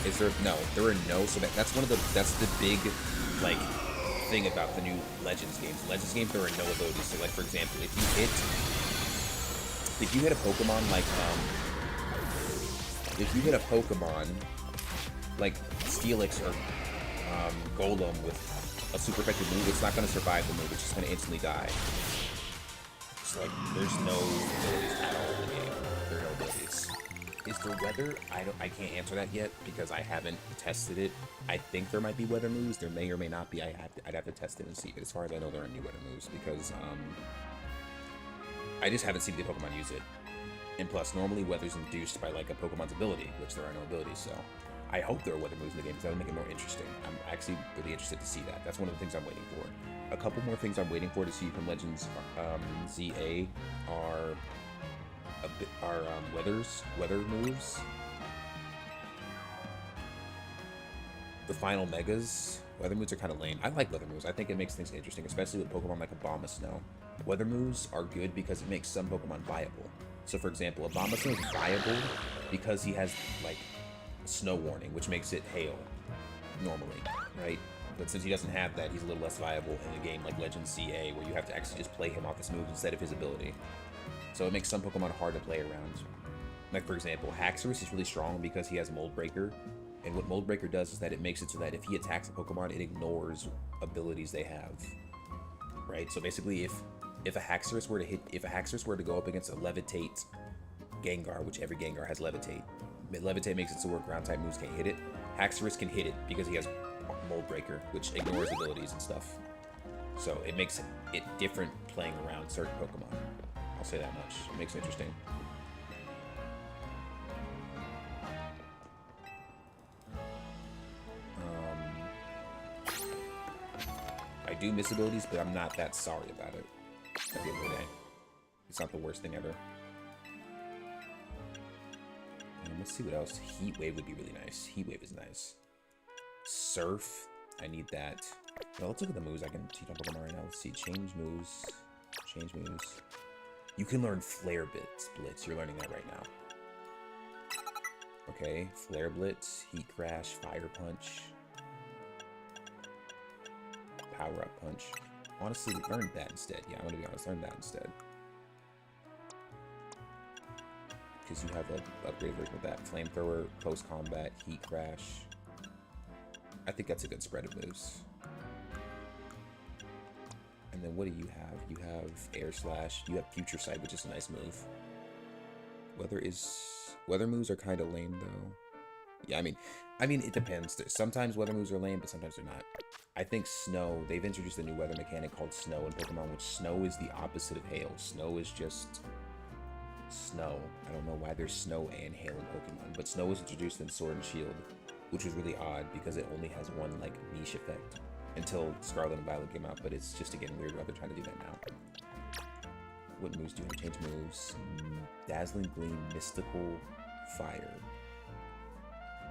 is there? No, there are no. So that's the big, like, thing about the new Legends games. Legends games, there are no abilities. So, like, for example, if you hit a Pokemon like Steelix or Golem with a super effective move, it's not going to survive the move. It's just going to instantly die. It's like there's no abilities at all in the game. There are no abilities. Is there weather? I can't answer that yet because I haven't tested it. I think there might be weather moves. There may or may not be. I'd have to test it and see. But as far as I know, there aren't any weather moves because I just haven't seen the Pokemon use it. And plus, normally weather's induced by like a Pokemon's ability, which there are no abilities. So I hope there are weather moves in the game because that would make it more interesting. I'm actually really interested to see that. That's one of the things I'm waiting for. A couple more things I'm waiting for to see from Legends ZA are weather moves. The final Megas, Weather moves are kind of lame. I like weather moves. I think it makes things interesting, especially with Pokemon like Abomasnow. Weather moves are good because it makes some Pokemon viable. So, for example, Abomasnow is viable because he has, like, snow warning, which makes it hail, normally, right? But since he doesn't have that, he's a little less viable in a game like Legend CA, where you have to actually just play him off his moves instead of his ability. So it makes some Pokemon hard to play around. Like, for example, Haxorus is really strong because he has Mold Breaker. And what Mold Breaker does is that it makes it so that if he attacks a Pokemon, it ignores abilities they have. Right? So basically, if a Haxorus were to go up against a Levitate Gengar, which every Gengar has Levitate. Levitate makes it so where ground type moves can't hit it. Haxorus can hit it because he has Mold Breaker, which ignores abilities and stuff. So it makes it different playing around certain Pokemon. I'll say that much. It makes it interesting. I do miss abilities, but I'm not that sorry about it at the end of the day. It's not the worst thing ever. Let's see what else. Heat Wave would be really nice. Heat Wave is nice. Surf. I need that. Well, let's look at the moves I can teach on Pokemon right now. Let's see. Change moves. Change moves. You can learn Flare Blitz. You're learning that right now. Okay. Flare Blitz. Heat Crash. Fire Punch. Power Up Punch. Honestly, learn that instead. Yeah, I'm going to be honest. Learn that instead. Because you have an upgrade version of that. Flamethrower, Post Combat, Heat Crash. I think that's a good spread of moves. And then what do you have? You have Air Slash. You have Future Sight, which is a nice move. Weather moves are kind of lame though. Yeah, I mean it depends. Sometimes weather moves are lame, but sometimes they're not. I think Snow. They've introduced a new weather mechanic called Snow in Pokemon, which Snow is the opposite of Hail. Snow is just snow. I don't know why there's snow and hail in Pokemon, but snow was introduced in Sword and Shield, which was really odd because it only has one like niche effect until Scarlet and Violet came out, but it's just again weird why they're trying to do that now. What moves do you want to change moves? Dazzling Gleam, Mystical Fire.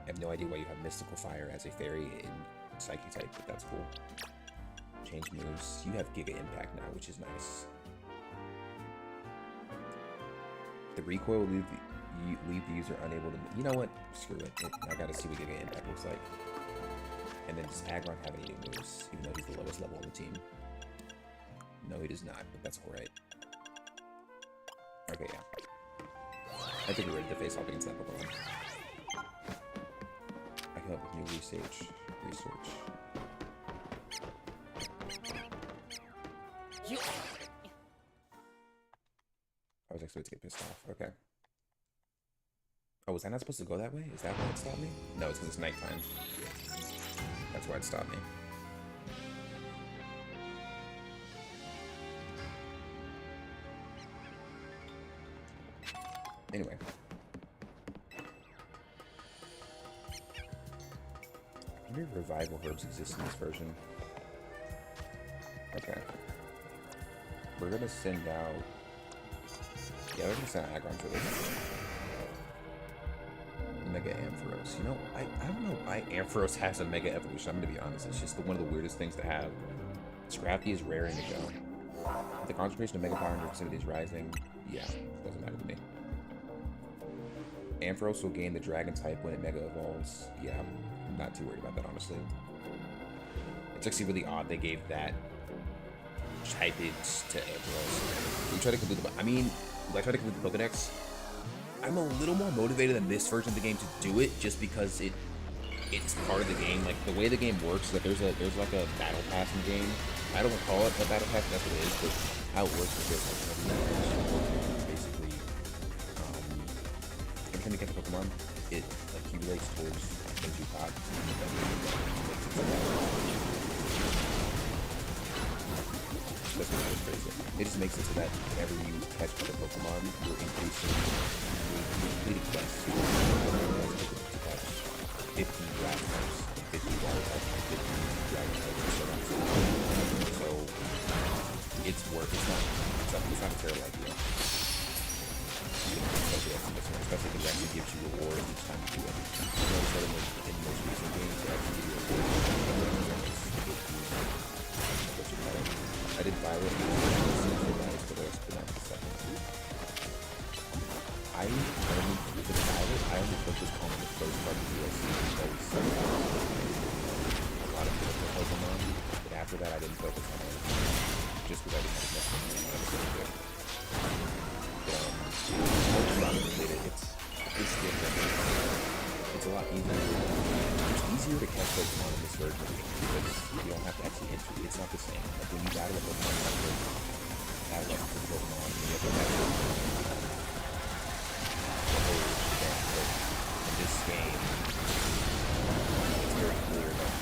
I have no idea why you have Mystical Fire as a fairy in Psychic type, but that's cool. Change moves. You have Giga Impact now, which is nice. The recoil will leave the user unable to... You know what? Screw it. I gotta see what Giga Impact looks like. And then does Aggron have any new moves? Even though he's the lowest level on the team. No, he does not, but that's alright. Okay, yeah. I think we're ready to face off against that Pokemon. I come up with new research. I was expected to get pissed off. Okay. Oh, was I not supposed to go that way? Is that why it stopped me? No, it's because it's nighttime. That's why it stopped me. Anyway. I wonder if revival herbs exist in this version. Okay. We're gonna send out... Yeah, we're gonna send out Aggron for this. Mega Ampharos. You know, I don't know why Ampharos has a Mega Evolution. I'm gonna be honest. It's just one of the weirdest things to have. Scrafty is rare in the go. The concentration of Mega Power in your vicinity is rising. Yeah, doesn't matter to me. Ampharos will gain the Dragon type when it Mega Evolves. Yeah, I'm not too worried about that, honestly. It's actually really odd they gave that typage to Ampharos. We try to complete the... I mean, I try to complete the Pokedex. I'm a little more motivated than this version of the game to do it, just because it's part of the game. Like, the way the game works is that there's like a battle pass in the game. I don't want to call it a battle pass, that's what it is, but how it works is there's like basically every time you catch a Pokemon, it accumulates towards things you caught. That's what it's crazy. It just makes it so that whenever you catch a Pokemon, you're increasing your completed quests. To catch 50 grass types, 50 water types, 50 dragon types, and so on. So it's worth. It's not a terrible idea. Especially because it actually gives you rewards each time you do it. You notice that in the most recent games, they actually give you rewards. I did Violet and then for the rest of the second. I only, with Violet, I only focused on the first part of the DLC because a lot of different Pokemon, but after that I didn't focus on it, just because I didn't have enough Pokemon I was going to do. But, it's different. It's a lot easier. It's easier to catch Pokemon in this version of the game because you don't have to actually enter. It's not the same. Like when you battle a Pokemon, you have to have like the Pokemon, and you have to battle the whole thing. But in this game, it's very clear that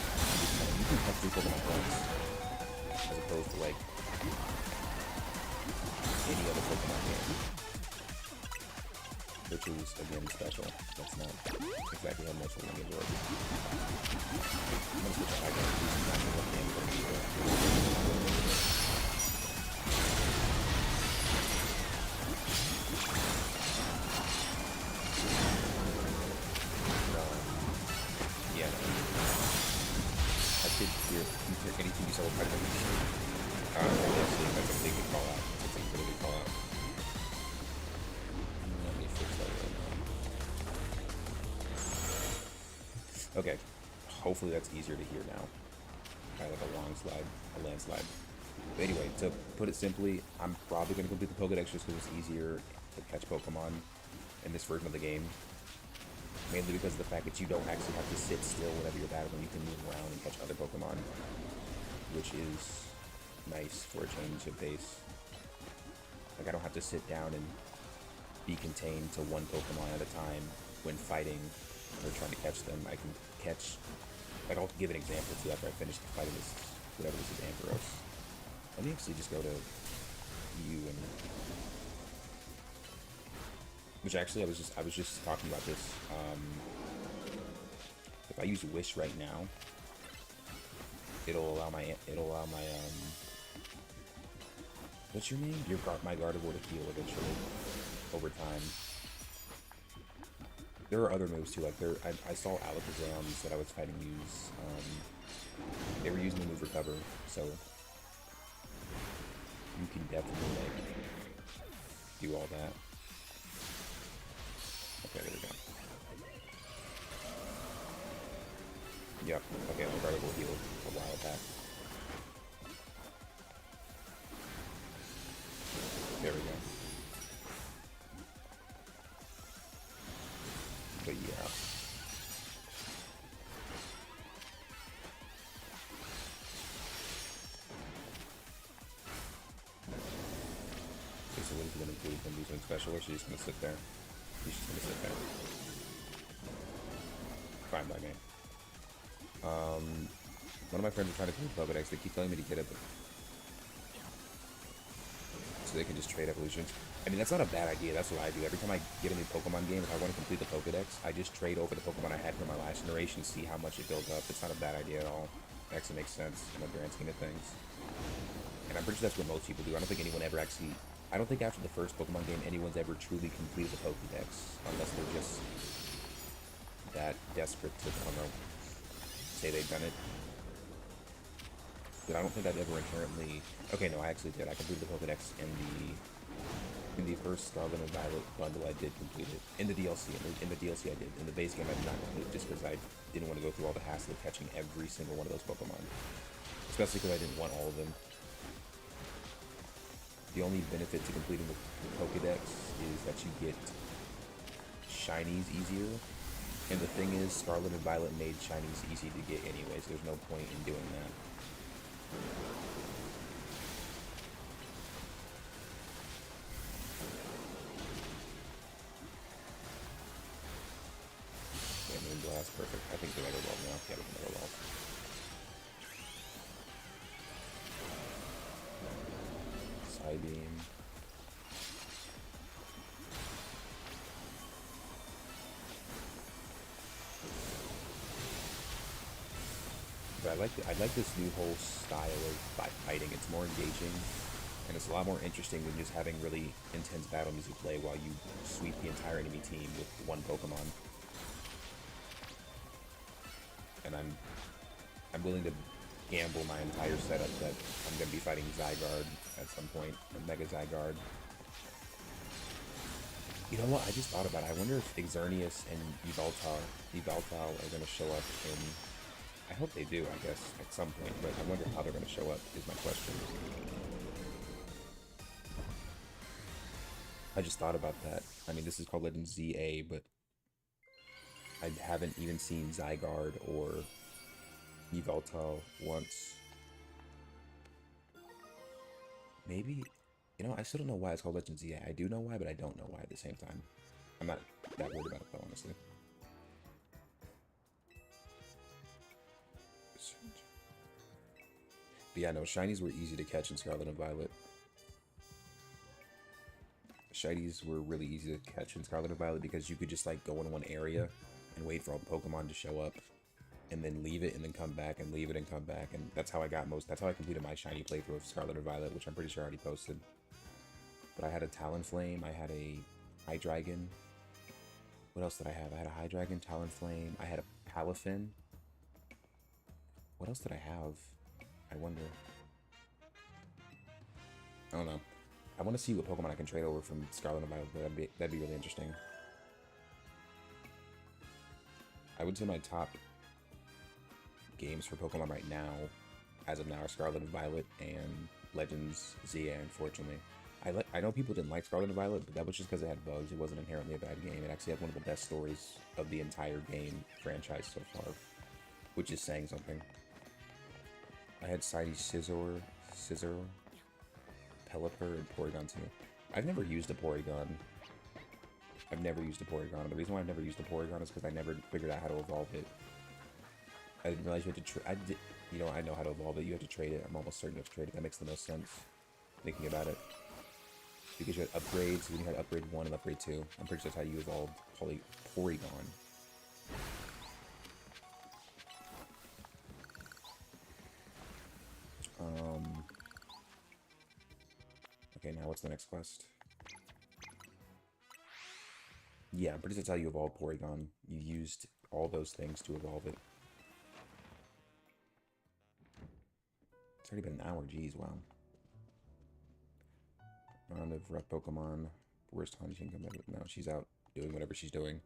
you can catch 3 Pokemon at once, as opposed to like any other Pokemon game. Which is, again, special. That's not exactly how most of the game works. I'm gonna switch to high ground. These are not going to work in yeah, no. I could hear anything you saw with high ground. Obviously, that's a big call out. That's a really big call out. Okay, hopefully that's easier to hear now. Kind of like a long slide, a landslide. But anyway, to put it simply, I'm probably going to complete the Pokédex just because it's easier to catch Pokemon in this version of the game. Mainly because of the fact that you don't actually have to sit still whenever you're battling. You can move around and catch other Pokemon, which is nice for a change of pace. Like, I don't have to sit down and be contained to one Pokemon at a time when fighting or trying to catch them. I can catch, like, I'll give an example too after I finish the fight of this, whatever this is, Ampharos. Let me actually just go to you and, which actually I was just talking about this. If I use Wish right now, it'll allow my what's your name? My Gardevoir to heal eventually over time. There are other moves too, like I saw Alakazams that I was fighting use, they were using the move Recover, so you can definitely, like, do all that. Okay, there we go. Yep, okay, my Gardevoir healed a while back. There we go. But yeah. Okay, so what is it going to do? Is going to do something special, or is she just going to sit there? She's just going to sit there. Fine by me. One of my friends are trying to complete Pokédex. They keep telling me to get it, but so they can just trade evolutions. I mean, that's not a bad idea. That's what I do. Every time I get a new Pokemon game, if I want to complete the Pokédex, I just trade over the Pokemon I had from my last generation, see how much it builds up. It's not a bad idea at all. It actually makes sense in the grand scheme of things. And I'm pretty sure that's what most people do. I don't think anyone ever actually... I don't think after the first Pokemon game, anyone's ever truly completed the Pokédex, unless they're just that desperate to, I don't know, say they've done it. But I don't think I've ever inherently... Okay, no, I actually did. I completed the Pokédex in the first Scarlet and Violet bundle. I did complete it. In the DLC. In the DLC I did. In the base game I did not complete it just because I didn't want to go through all the hassle of catching every single one of those Pokemon. Especially because I didn't want all of them. The only benefit to completing the Pokédex is that you get shinies easier. And the thing is, Scarlet and Violet made shinies easy to get anyways. There's no point in doing that. Yeah, Moonblast, perfect. I think the Mega Ball now. Yeah, with the Mega Ball. Psybeam. But I like this new whole style of fighting. It's more engaging, and it's a lot more interesting than just having really intense battle music play while you sweep the entire enemy team with one Pokemon. And I'm willing to gamble my entire setup that I'm going to be fighting Zygarde at some point, a Mega Zygarde. You know what? I just thought about it. I wonder if Xerneas and Yveltal are going to show up in... I hope they do, I guess, at some point, but I wonder how they're going to show up is my question. I just thought about that. I mean, this is called Legend ZA, but I haven't even seen Zygarde or Yveltal once. Maybe, you know, I still don't know why it's called Legend ZA. I do know why, but I don't know why at the same time. I'm not that worried about it though, honestly. But yeah, no, shinies were easy to catch in Scarlet and Violet. Shinies were really easy to catch in Scarlet and Violet because you could just like go in one area and wait for all the Pokemon to show up and then leave it and then come back and leave it and come back, and that's how I got that's how I completed my shiny playthrough of Scarlet and Violet, which I'm pretty sure I already posted. But I had a Talonflame, I had a Hydreigon. What else did I have? I had a Hydreigon, Talonflame, I had a Palafin. What else did I have? I wonder. I don't know. I want to see what Pokemon I can trade over from Scarlet and Violet. That'd be really interesting. I would say my top games for Pokemon right now, as of now, are Scarlet and Violet and Legends ZA, unfortunately. I know people didn't like Scarlet and Violet, but that was just because it had bugs. It wasn't inherently a bad game. It actually had one of the best stories of the entire game franchise so far, which is saying something. I had Sidey Scizor, Pelipper, and Porygon too. I've never used a Porygon. The reason why I've never used a Porygon is because I never figured out how to evolve it. I didn't realize you had to you know, I know how to evolve it. You have to trade it. I'm almost certain you have to trade it. That makes the most sense, thinking about it. Because you had upgrades, when you had upgrade 1 and upgrade 2. I'm pretty sure that's how you evolved Porygon. Okay, now what's the next quest? Yeah, I'm pretty sure that's how you evolved Porygon. You used all those things to evolve it. It's already been an hour, jeez, wow. Round of rough Pokemon. Worst time she can come back. No, she's out doing whatever she's doing.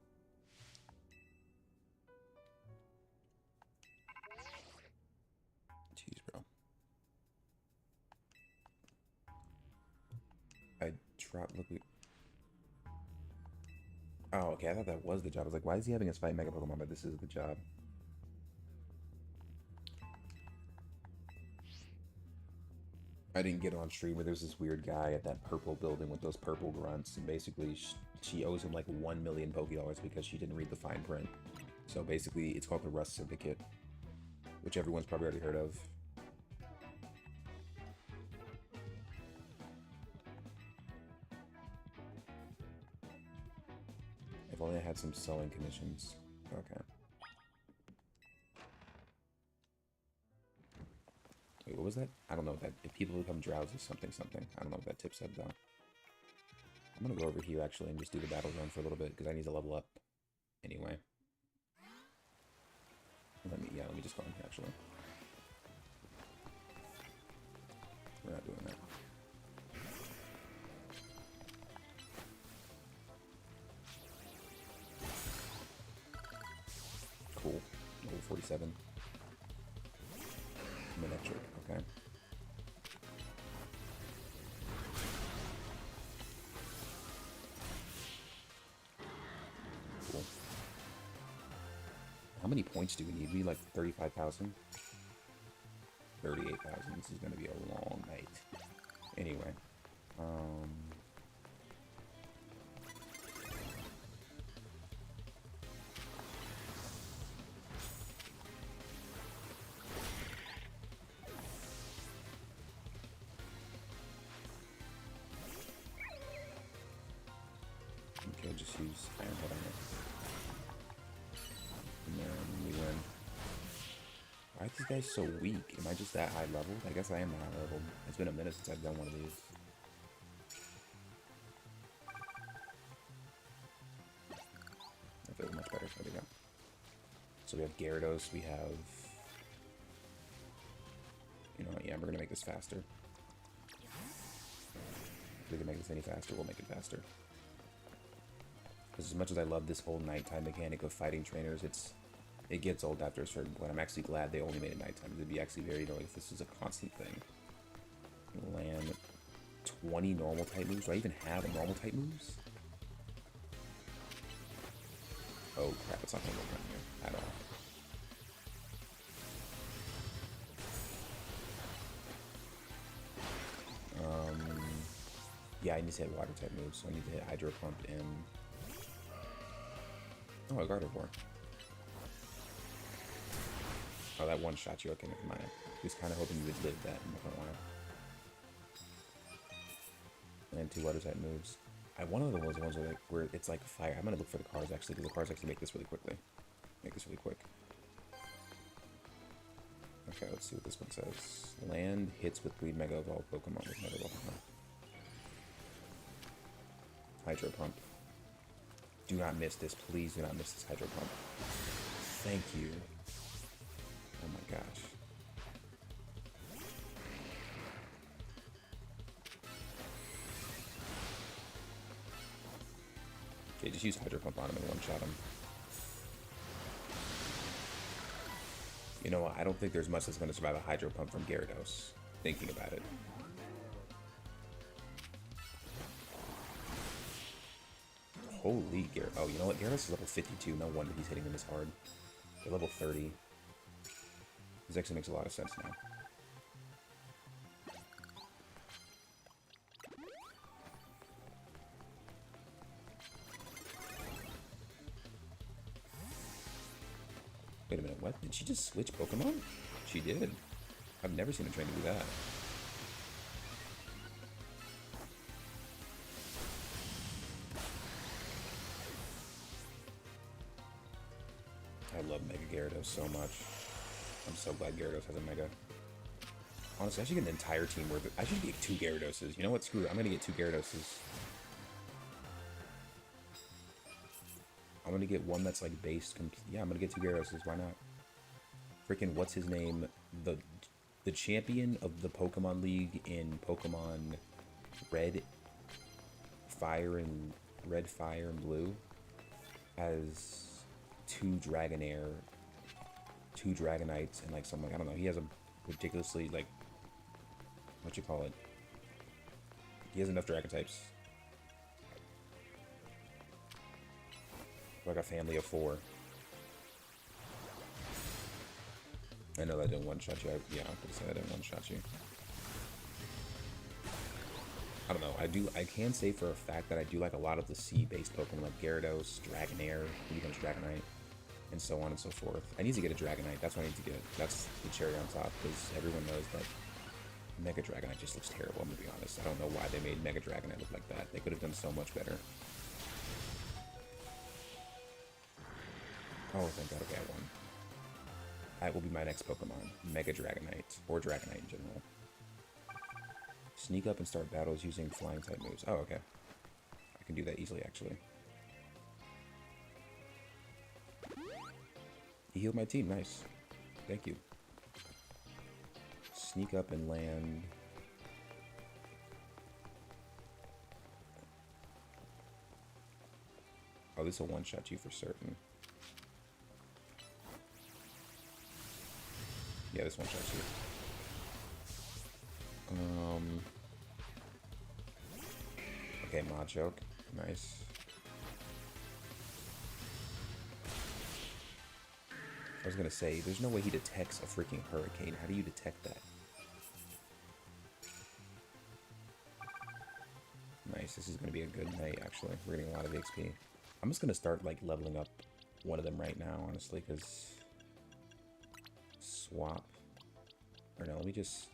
Jeez, bro. I dropped. Look. Oh, okay. I thought that was the job. I was like, why is he having us fight Mega Pokemon? But this is the job. I didn't get on stream, but there's this weird guy at that purple building with those purple grunts, and basically she owes him like 1 million Pokédollars because she didn't read the fine print. So basically, it's called the Rust Syndicate, which everyone's probably already heard of. If only I had some selling commissions. Okay. Wait, what was that? I don't know what that... If people become drowsy, something. I don't know what that tip said, though. I'm gonna go over here, actually, and just do the battle zone for a little bit, because I need to level up anyway. Let me just go in here, actually. We're not doing that. Cool. Level 47. Electric, okay. Cool. How many points do we need? We need like 35,000? 38,000. This is gonna be a long night. Anyway. Okay, just use Iron Head on it. And then we win. Why are these guys so weak? Am I just that high level? I guess I am that high level. It's been a minute since I've done one of these. That feels much better. There we go. So we have Gyarados, we have You know what? Yeah, we're gonna make this faster. If we can make this any faster, we'll make it faster. Because as much as I love this whole nighttime mechanic of fighting trainers, it gets old after a certain point. I'm actually glad they only made it nighttime. It'd be actually very annoying if this was a constant thing. Land 20 normal type moves. Do I even have normal type moves? Oh crap, it's not gonna work on here at all. Yeah, I need to hit water type moves, so I need to hit Hydro Pump and... Oh, a Gardevoir. Oh, that one shot you. Okay, never mind. I was kind of hoping you would live that. I'm not gonna lie. And 2 water type moves. One of the ones where it's like fire. I'm gonna look for the cards actually, because the cards actually make this really quickly. Make this really quick. Okay, let's see what this one says. Land hits with Bleed Mega Evolved Pokemon with Mega Evolved. Hydro Pump. Do not miss this. Please do not miss this Hydro Pump. Thank you. Oh my gosh. Okay, just use Hydro Pump on him and one-shot him. You know what? I don't think there's much that's going to survive a Hydro Pump from Gyarados. Thinking about it. Holy Gyarados. Oh, you know what? Gyarados is level 52. No wonder he's hitting them as hard. They're level 30. This actually makes a lot of sense now. Wait a minute, what? Did she just switch Pokemon? She did. I've never seen a trainer do that. I love Mega Gyarados so much. I'm so glad Gyarados has a Mega. Honestly, I should get an entire team worth of... I should get 2 Gyaradoses. You know what? Screw it. I'm gonna get 2 Gyaradoses. I'm gonna get one that's like based... Yeah, I'm gonna get 2 Gyaradoses. Why not? Freaking, what's his name? The champion of the Pokemon League in Pokemon Red, Fire, and Blue has 2 Dragonair, 2 Dragonites, and like some, like, I don't know, he has a ridiculously, like, what you call it? He has enough Dragon types. Like a family of 4. I know that didn't one-shot you. Yeah, I'm gonna say that didn't one-shot you. I don't know. I can say for a fact that I do like a lot of the sea-based Pokemon like Gyarados, Dragonair, who becomes Dragonite, and so on and so forth. I need to get a Dragonite. That's what I need to get. That's the cherry on top, because everyone knows that Mega Dragonite just looks terrible, I'm gonna be honest. I don't know why they made Mega Dragonite look like that. They could have done so much better. Oh, thank God. Okay, I won. That will be my next Pokemon. Mega Dragonite, or Dragonite in general. Sneak up and start battles using flying type moves. Oh, okay. I can do that easily, actually. He healed my team. Nice. Thank you. Sneak up and land. Oh, this will one-shot you for certain. Yeah, this one-shots you. Okay, Machoke. Nice. I was gonna say, there's no way he detects a freaking hurricane. How do you detect that? Nice, this is gonna be a good night, actually. We're getting a lot of XP. I'm just gonna start, like, leveling up one of them right now, honestly, because... Swap. Or no, let me just...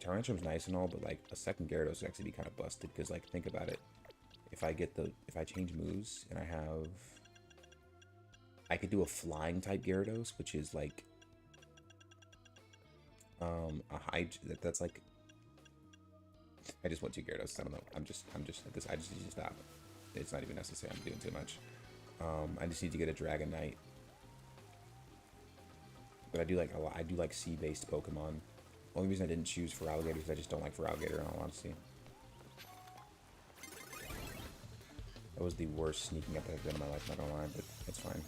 Tarantum's nice and all, but, like, a second Gyarados would actually be kind of busted, because, like, think about it. If I change moves, and I have... I could do a flying type Gyarados, which is like a high. That's like. I just want 2 Gyarados. I don't know. I'm just like this. I just need to stop. It's not even necessary. I'm doing too much. I just need to get a Dragonite. But I do like a lot. I do like sea-based Pokemon. Only reason I didn't choose for Alligator is I just don't like for Alligator, in all honesty. That was the worst sneaking up I've done in my life, not gonna lie, but that's fine.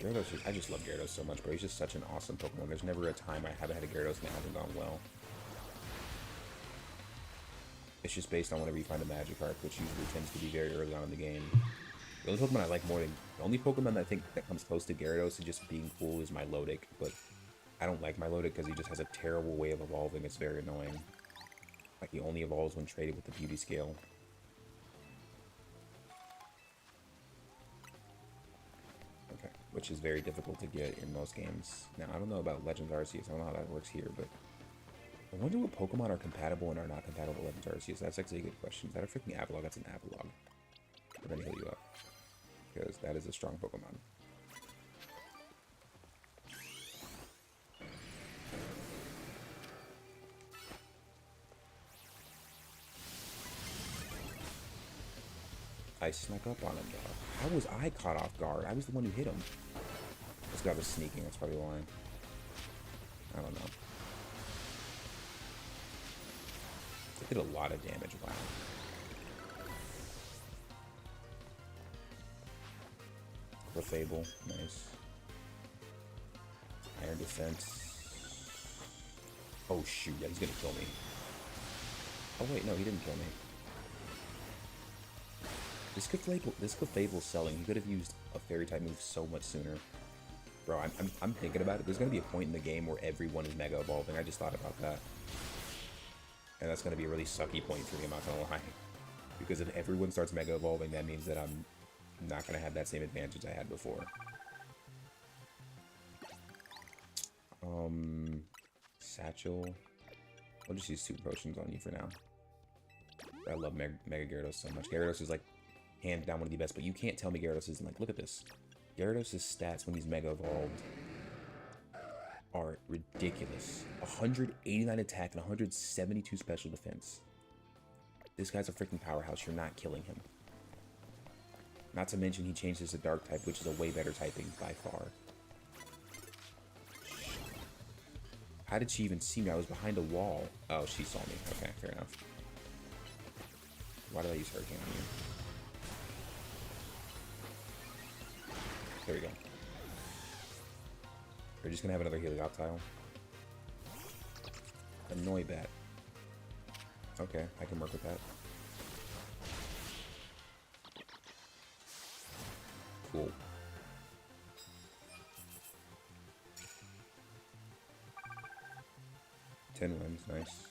Gyarados, I just love Gyarados so much, bro. He's just such an awesome Pokemon. There's never a time I haven't had a Gyarados and it hasn't gone well. It's just based on whenever you find a Magikarp, which usually tends to be very early on in the game. The only Pokemon I like more than... The only Pokemon that I think that comes close to Gyarados and just being cool is Milotic, but I don't like Milotic because he just has a terrible way of evolving. It's very annoying. Like, he only evolves when traded with the Beauty Scale. Okay, which is very difficult to get in most games. Now, I don't know about Legends Arceus. I don't know how that works here, but... I wonder what Pokemon are compatible and are not compatible with Legends Arceus. That's actually a good question. Is that a freaking Avalog? That's an Avalog. We're gonna heal you up. Because that is a strong Pokemon. I snuck up on him, though. How was I caught off guard? I was the one who hit him. This guy was sneaking. That's probably why. I don't know. It did a lot of damage. Wow. Clefable. Nice. Iron Defense. Oh, shoot. Yeah, he's gonna kill me. Oh, wait. No, he didn't kill me. This Clefable's selling. He could have used a Fairy-type move so much sooner. Bro, I'm thinking about it. There's gonna be a point in the game where everyone is Mega Evolving. I just thought about that. And that's going to be a really sucky point for me, I'm not going to lie. Because if everyone starts Mega Evolving, that means that I'm not going to have that same advantage I had before. Satchel. I'll just use 2 potions on you for now. I love Mega Gyarados so much. Gyarados is, like, hands down one of the best, but you can't tell me Gyarados isn't, like, look at this. Gyarados' stats when he's Mega Evolved are ridiculous. 189 attack and 172 special defense. This guy's a freaking powerhouse. You're not killing him. Not to mention he changed this to Dark type, which is a way better typing by far. How did she even see me? I was behind a wall. Oh, she saw me. Okay, fair enough. Why did I use Hurricane on you? There we go. We're just gonna have another Helioptile. Annoy Bat. Okay, I can work with that. Cool. Ten wins, nice.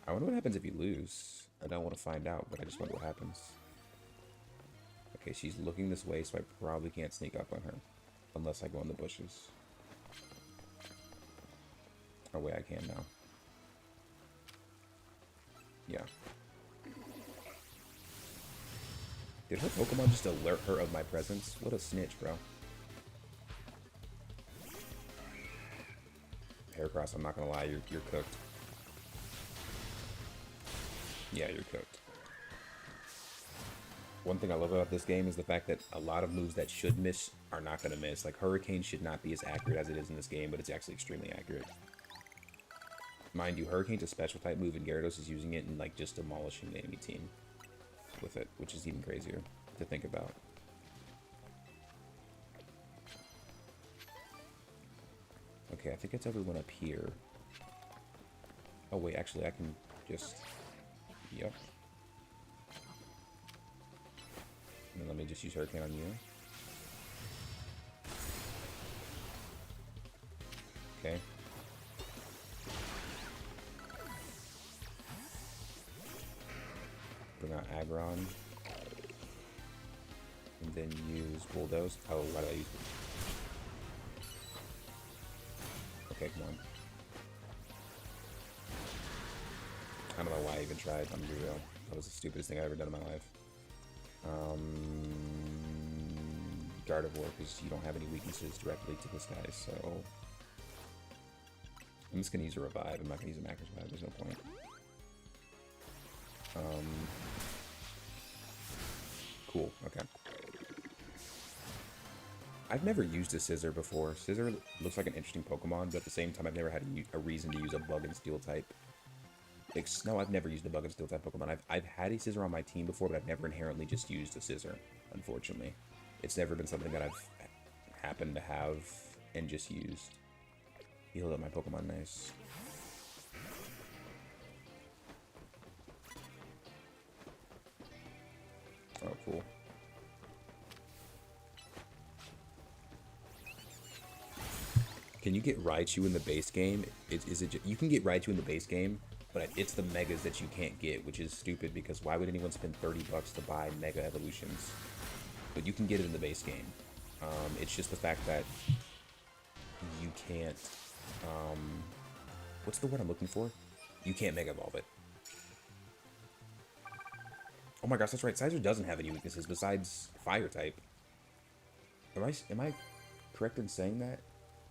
I wonder what happens if you lose. I don't want to find out, but I just wonder what happens. Okay, she's looking this way, so I probably can't sneak up on her. Unless I go in the bushes. Oh wait, I can now. Yeah. Did her Pokemon just alert her of my presence? What a snitch, bro. Heracross, I'm not gonna lie, you're cooked. Yeah, you're cooked. One thing I love about this game is the fact that a lot of moves that should miss are not gonna miss. Like, Hurricane should not be as accurate as it is in this game, but it's actually extremely accurate. Mind you, Hurricane's a special type move, and Gyarados is using it and, like, just demolishing the enemy team with it, which is even crazier to think about. Okay, I think it's everyone up here. Oh, wait, actually, I can just... Yep. And then let me just use Hurricane on you. Okay. Bring out Aggron. And then use Bulldoze. Oh, why did I use it? Okay, come on. I don't know why I even tried. I'm gonna be real. That was the stupidest thing I've ever done in my life. Gardevoir, because you don't have any weaknesses directly to this guy, so... I'm just gonna use a Revive. I'm not gonna use a Macro Revive. There's no point. Cool, okay. I've never used a Scissor before. Scissor looks like an interesting Pokemon, but at the same time, I've never had a reason to use a Bug and Steel type. No, I've never used a Bug and Steel type Pokemon. I've had a Scissor on my team before, but I've never inherently just used a Scissor, unfortunately. It's never been something that I've happened to have and just used. Healed up my Pokemon, nice. Oh, cool. Can you get Raichu in the base game? You can get Raichu in the base game, but it's the Megas that you can't get, which is stupid because why would anyone spend 30 bucks to buy Mega Evolutions? But you can get it in the base game. It's just the fact that you can't, what's the word I'm looking for? You can't Mega Evolve it. Oh my gosh, that's right. Sizer doesn't have any weaknesses besides Fire type. Am I correct in saying that?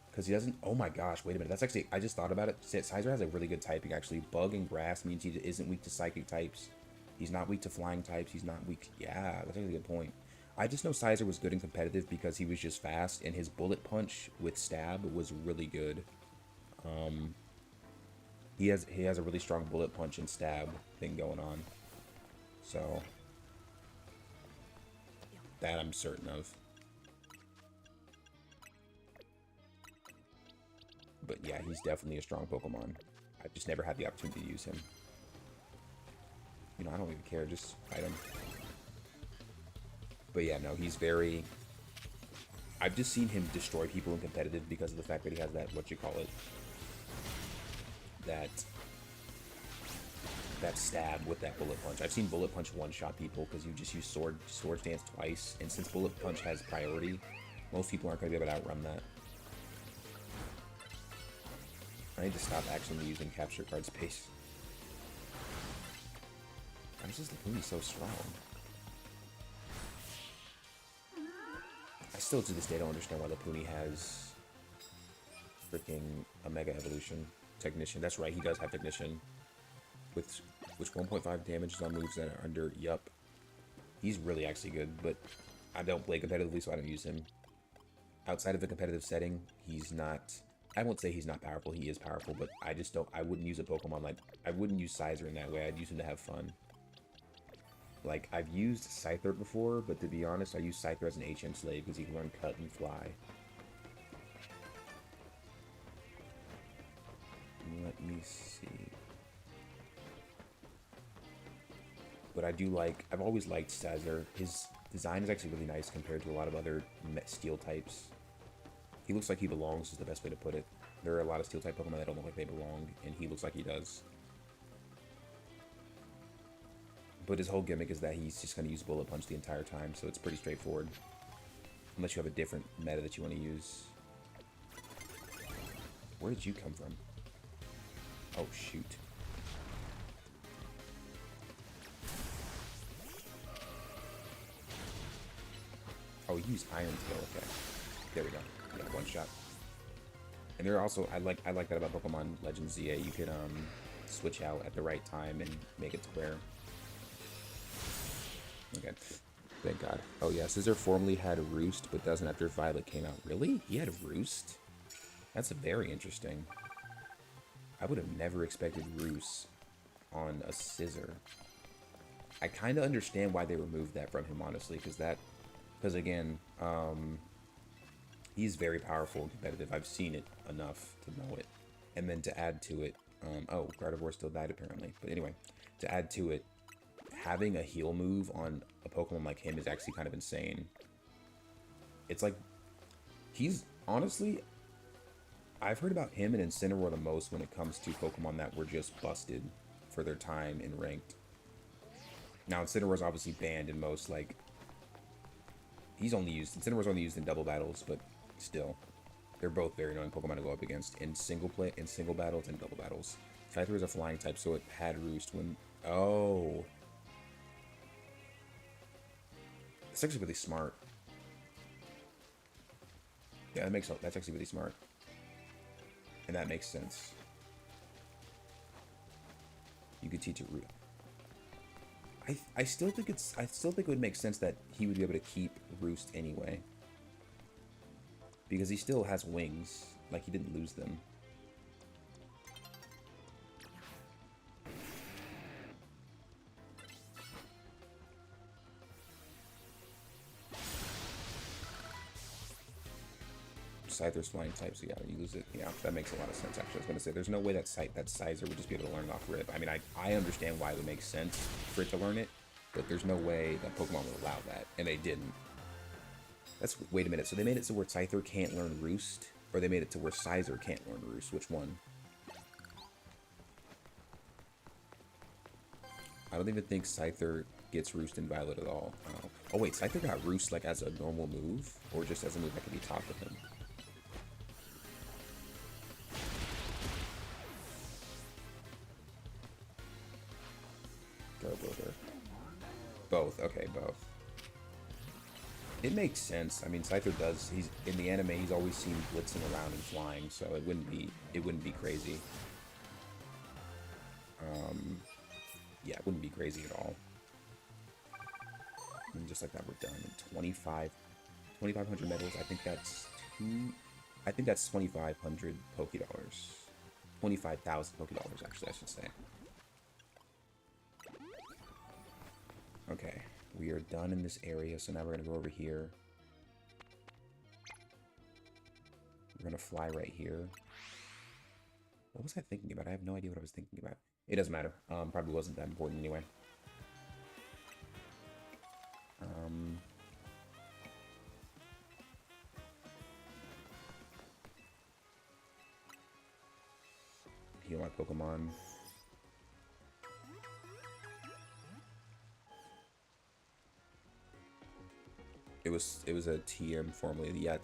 Because he doesn't... Oh my gosh, wait a minute. That's actually... I just thought about it. Sizer has a really good typing, actually. Bug and Grass means he isn't weak to Psychic types. He's not weak to Flying types. He's not weak... Yeah, that's actually a good point. I just know Sizer was good and competitive because he was just fast, and his Bullet Punch with Stab was really good. He has a really strong Bullet Punch and Stab thing going on. So... that I'm certain of. But yeah, he's definitely a strong Pokemon. I've just never had the opportunity to use him. You know, I don't even care, just fight him. But yeah, no, he's very... I've just seen him destroy people in competitive because of the fact that he has that, that stab with that Bullet Punch. I've seen Bullet Punch one-shot people because you just use Sword Stance twice, and since Bullet Punch has priority, most people aren't going to be able to outrun that. I need to stop actually using capture card space. Why is this Lopunny so strong? I still to this day don't understand why Lopunny has freaking a Mega Evolution. Technician. That's right, he does have Technician. Which 1.5 damage on moves that are under. Yup. He's really actually good, but I don't play competitively, so I don't use him. Outside of a competitive setting, he's not... I won't say he's not powerful, he is powerful, but I just don't... I wouldn't use a Pokemon like... I wouldn't use Sizer in that way, I'd use him to have fun. Like, I've used Scyther before, but to be honest, I use Scyther as an HM slave because he can learn Cut and Fly. Let me see... But I do like... I've always liked Sizer. His design is actually really nice compared to a lot of other Steel types. He looks like he belongs is the best way to put it. There are a lot of Steel-type Pokemon that don't look like they belong, and he looks like he does. But his whole gimmick is that he's just going to use Bullet Punch the entire time, so it's pretty straightforward. Unless you have a different meta that you want to use. Where did you come from? Oh, shoot. Oh, you use Iron Tail, okay. There we go. Yeah, one shot. And there are also, I like that about Pokemon Legends ZA. You can switch out at the right time and make it to where. Okay, thank God. Oh yeah, Scissor formerly had a Roost, but doesn't after Violet came out. Really? He had a Roost? That's very interesting. I would have never expected Roost on a Scissor. I kind of understand why they removed that from him, honestly, because again, he's very powerful and competitive. I've seen it enough to know it. And then to add to it, oh, Gardevoir still died apparently. But anyway, to add to it, having a heal move on a Pokemon like him is actually kind of insane. It's like, he's, honestly, I've heard about him and Incineroar the most when it comes to Pokemon that were just busted for their time in ranked. Now, Incineroar's obviously banned in most, like, Incineroar's only used in double battles, but still, they're both very annoying Pokemon to go up against in single battles and double battles. Scyther is a flying type, so it had Roost when... Oh. That's actually really smart. Yeah, that's actually really smart. And that makes sense. You could teach it Roost. I still think it would make sense that he would be able to keep Roost anyway. Because he still has wings. Like, he didn't lose them. Scyther's flying type, so yeah, you lose it. Yeah, that makes a lot of sense, actually. I was going to say, there's no way that Scyther would just be able to learn it off rip. I mean, I understand why it would make sense for it to learn it, but there's no way that Pokemon would allow that, and they didn't. Wait a minute, so they made it so where Scyther can't learn Roost? Or they made it to where Scyther can't learn Roost? Which one? I don't even think Scyther gets Roost in Violet at all. Oh wait, Scyther got Roost like as a normal move? Or just as a move that can be taught with him? Go Builder. Both, okay, both. It makes sense. I mean, Scyther does. He's in the anime. He's always seen blitzing around and flying, so it wouldn't be crazy. Yeah, it wouldn't be crazy at all. And just like that, we're done. 2,500 medals. I think that's 2,500 Pokédollars. 25,000 Pokédollars, actually, I should say. Okay, we are done in this area, so now we're going to go over here. We're going to fly right here. What was I thinking about? I have no idea what I was thinking about. It doesn't matter. Probably wasn't that important anyway. Heal my Pokemon. It was a TM formerly. Yeah,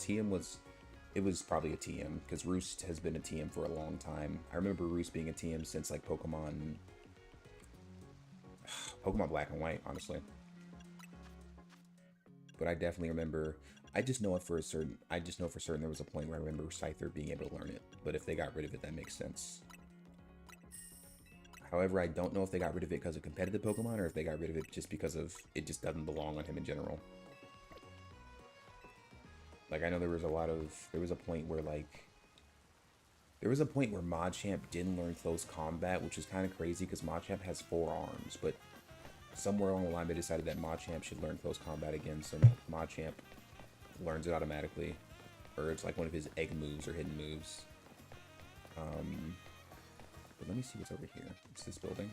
it was probably a TM because Roost has been a TM for a long time. I remember Roost being a TM since like Pokemon Black and White, honestly. But I definitely remember. I just know for certain there was a point where I remember Scyther being able to learn it. But if they got rid of it, that makes sense. However, I don't know if they got rid of it because of competitive Pokemon or if they got rid of it just because of it just doesn't belong on him in general. Like, I know there was a point where Machamp didn't learn close combat, which is kind of crazy because Machamp has 4 arms, but somewhere along the line they decided that Machamp should learn close combat again, so Machamp learns it automatically, or it's like one of his egg moves or hidden moves. But let me see what's over here. It's this building.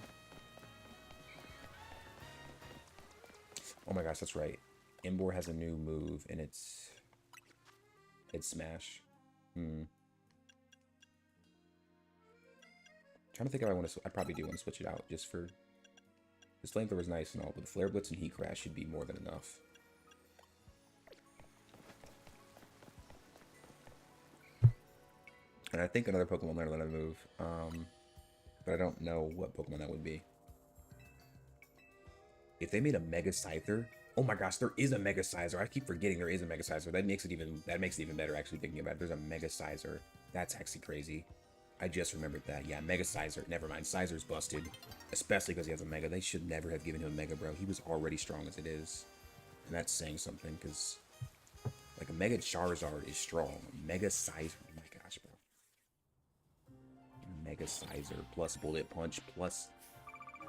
Oh my gosh, that's right. Emboar has a new move, and it's Smash. Trying to think if I probably do want to switch it out just for... This Flamethrower is nice and all, but the Flare Blitz and Heat Crash should be more than enough. And I think another Pokemon learned another move. But I don't know what Pokemon that would be. If they made a Mega Scyther... Oh my gosh, there is a Mega Scyther. I keep forgetting there is a Mega Scyther. That makes it even better actually thinking about it. There's a Mega Scyther. That's actually crazy. I just remembered that. Yeah, Mega Scyther. Never mind. Scyther's busted. Especially because he has a Mega. They should never have given him a Mega, bro. He was already strong as it is. And that's saying something, because... Like, a Mega Charizard is strong. Mega Scyther. Oh my gosh, bro. Mega Scyther plus Bullet Punch plus...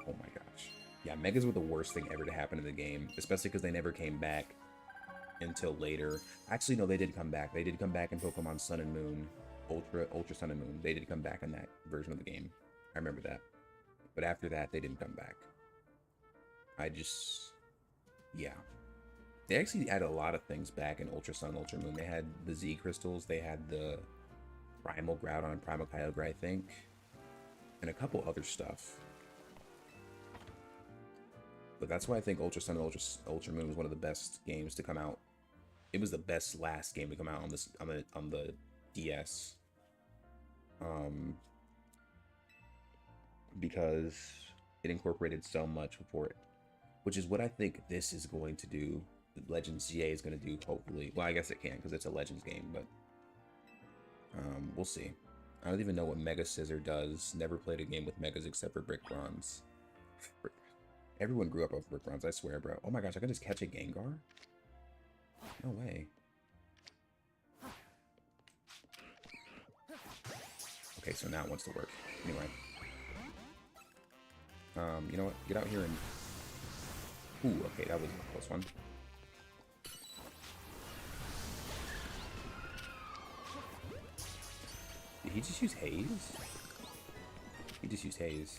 Oh my gosh. Yeah, Megas were the worst thing ever to happen in the game. Especially because they never came back until later. Actually, no, they did come back. They did come back in Pokemon Sun and Moon. Ultra Sun and Moon. They did come back in that version of the game. I remember that. But after that, they didn't come back. Yeah. They actually added a lot of things back in Ultra Sun and Ultra Moon. They had the Z Crystals. They had the Primal Groudon and Primal Kyogre, I think. And a couple other stuff. But that's why I think Ultra Sun and Ultra Moon was one of the best games to come out. It was the best last game to come out on the DS. Because it incorporated so much before it. Which is what I think this is going to do. Legends GA is going to do, hopefully. Well, I guess it can because it's a Legends game, but we'll see. I don't even know what Mega Scissor does. Never played a game with Megas except for Brick Bronze. Everyone grew up off brick runs, I swear, bro. Oh my gosh, I can just catch a Gengar? No way. Okay, so now it wants to work. Anyway. You know what? Get out here and... Ooh, okay, that was a close one. Did he just use haze? He just used haze.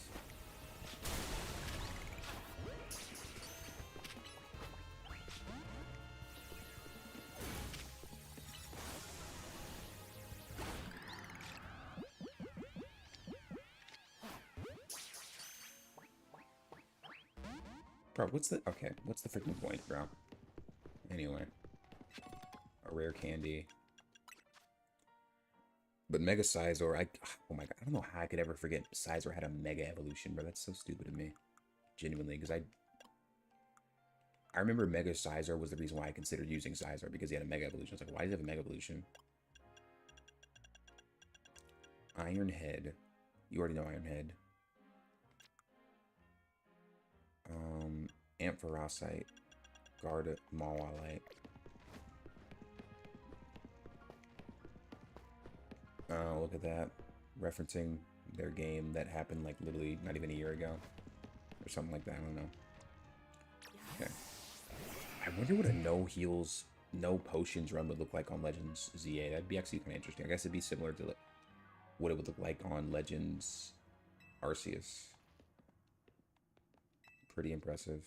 Bro, what's the... Okay, what's the freaking point, bro? Anyway. A rare candy. But Mega Sizor, oh my god, I don't know how I could ever forget Sizor had a Mega Evolution, bro. That's so stupid to me. Genuinely, because I remember Mega Sizor was the reason why I considered using Sizor, because he had a Mega Evolution. I was like, why does he have a Mega Evolution? Iron Head. You already know Iron Head. Ampharocyte. Garda Mawalite. Oh, look at that. Referencing their game that happened like literally not even a year ago. Or something like that, I don't know. Okay. I wonder what a no heals, no potions run would look like on Legends ZA. That'd be actually kind of interesting. I guess it'd be similar to what it would look like on Legends Arceus. Pretty impressive.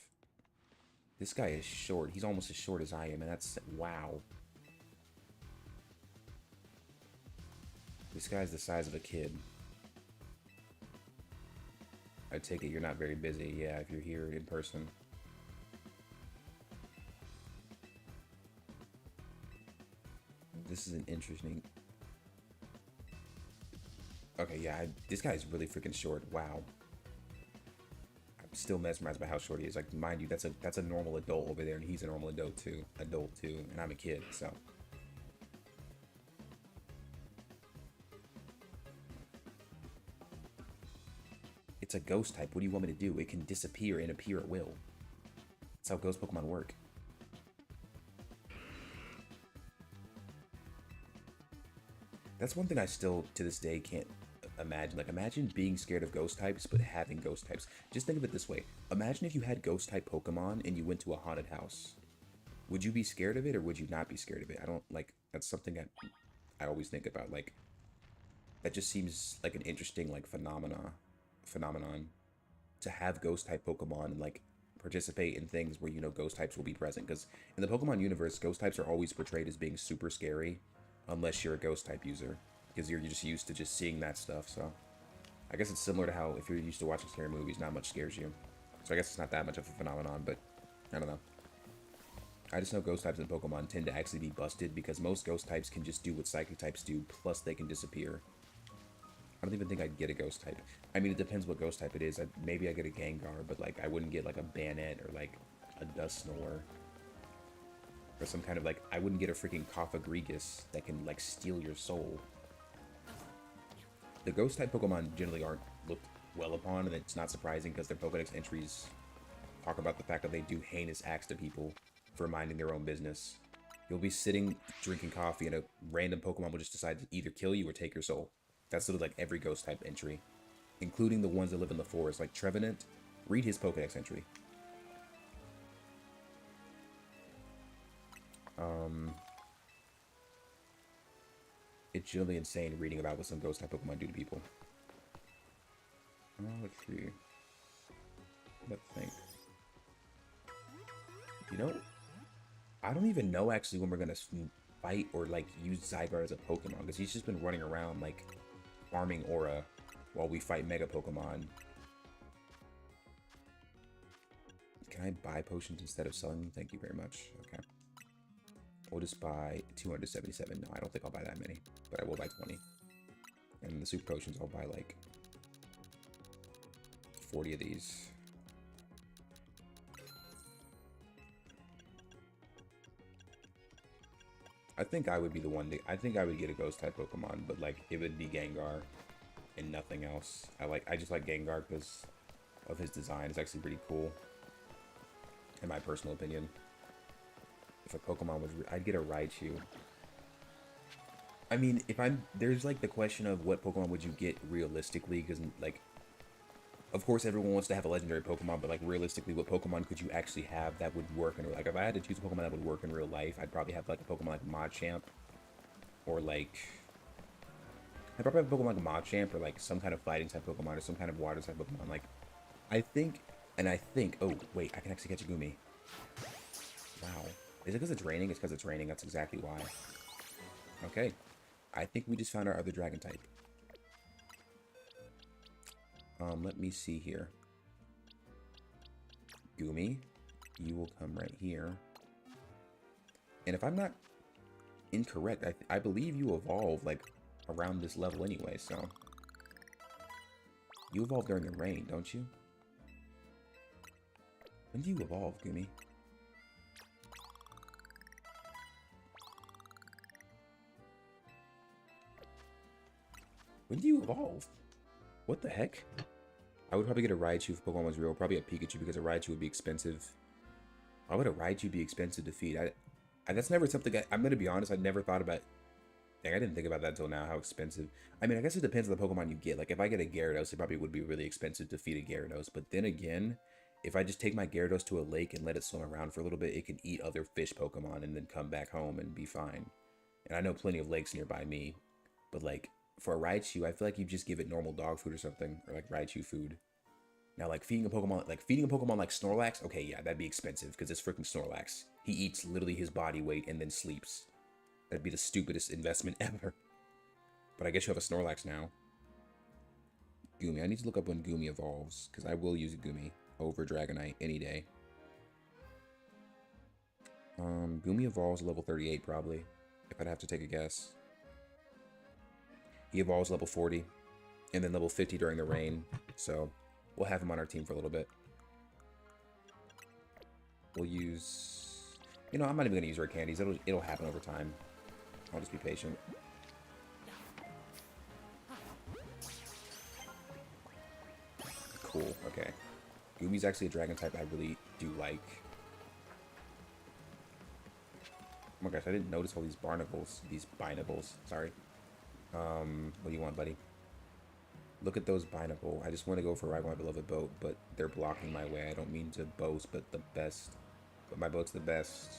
This guy is short. He's almost as short as I am, and that's... Wow. This guy's the size of a kid. I take it you're not very busy, yeah, if you're here in person. This is an interesting... Okay, yeah, this guy's really freaking short. Wow. I'm still mesmerized by how short he is. Like, mind you, that's a normal adult over there, and he's a normal adult too, and I'm a kid, so... It's a ghost type. What do you want me to do? It can disappear and appear at will. That's how ghost Pokemon work. That's one thing I still, to this day, can't imagine. Like, imagine being scared of ghost types, but having ghost types. Just think of it this way. Imagine if you had ghost type Pokemon and you went to a haunted house. Would you be scared of it, or would you not be scared of it? I don't, like, that's something that I always think about. Like, that just seems like an interesting, like, phenomenon to have ghost type Pokemon and like participate in things where, you know, ghost types will be present, because in the Pokemon universe, ghost types are always portrayed as being super scary unless you're a ghost type user, because you're just used to just seeing that stuff. So I guess it's similar to how if you're used to watching scary movies, not much scares you. So I guess it's not that much of a phenomenon, but I don't know. I just know ghost types in Pokemon tend to actually be busted because most ghost types can just do what psychic types do, plus they can disappear. I don't even think I'd get a ghost type. I mean, it depends what ghost type it is. Maybe I get a Gengar, but like I wouldn't get like a Banette or like a Dusknoir. Or some kind of like, I wouldn't get a freaking Cofagrigus that can like steal your soul. The ghost type Pokemon generally aren't looked well upon, and it's not surprising because their Pokedex entries talk about the fact that they do heinous acts to people for minding their own business. You'll be sitting drinking coffee and a random Pokemon will just decide to either kill you or take your soul. That's sort of like every ghost type entry, including the ones that live in the forest, like Trevenant. Read his Pokedex entry. It's really insane reading about what some ghost type Pokemon do to people. Let's see. Let's think. You know, I don't even know actually when we're gonna fight or like use Zygarde as a Pokemon, because he's just been running around like farming aura while we fight Mega Pokemon. Can I buy potions instead of selling them? Thank you very much. Okay. We'll just buy 277. No, I don't think I'll buy that many, but I will buy 20. And the super potions, I'll buy like 40 of these. I think I would be the one to, I think I would get a ghost type Pokemon, but like it would be Gengar and nothing else. I just like Gengar because of his design. It's actually pretty cool. in my personal opinion. If a Pokemon was, I'd get a Raichu. I mean, there's like the question of what Pokemon would you get realistically, because like, of course everyone wants to have a legendary Pokemon, but like realistically, what Pokemon could you actually have that would work in, like if I had to choose a Pokemon that would work in real life, I'd probably have like a Pokemon like Machamp, or like, I'd probably have a Pokemon like Machamp, or like some kind of fighting type Pokemon, or some kind of water type Pokemon. Like, I think, oh wait, I can actually catch a Gumi. Wow. Is it because it's raining? It's because it's raining, that's exactly why. Okay. I think we just found our other dragon type. Let me see here. Gumi, you will come right here. And if I'm not incorrect, I believe you evolve like around this level anyway, so. You evolve during the rain, don't you? When do you evolve, Gumi? When do you evolve? What the heck? I would probably get a Raichu if Pokemon was real. Probably a Pikachu because a Raichu would be expensive. Why would a Raichu be expensive to feed? That's never something I'm going to be honest, I never thought about. Dang, I didn't think about that until now, how expensive. I mean, I guess it depends on the Pokemon you get. Like, if I get a Gyarados, it probably would be really expensive to feed a Gyarados. But then again, if I just take my Gyarados to a lake and let it swim around for a little bit, it can eat other fish Pokemon and then come back home and be fine. And I know plenty of lakes nearby me. But, like, for a Raichu, I feel like you just give it normal dog food or something. Or, like, Raichu food. Now, like, feeding a Pokemon like Snorlax, okay, yeah, that'd be expensive because it's freaking Snorlax. He eats literally his body weight and then sleeps. That'd be the stupidest investment ever. But I guess you have a Snorlax now. Gumi. I need to look up when Gumi evolves, because I will use Gumi over Dragonite any day. Gumi evolves level 38, probably, if I'd have to take a guess. He evolves level 40, and then level 50 during the rain, so we'll have him on our team for a little bit. We'll use... You know, I'm not even going to use rare candies. It'll happen over time. I'll just be patient. Cool, okay. Gumi's actually a dragon type I really do like. Oh my gosh, I didn't notice all these barnacles. These binacles, sorry. What do you want, buddy? Look at those binacle. I just want to go for a ride with my beloved boat, but they're blocking my way. I don't mean to boast, but the best. But my boat's the best.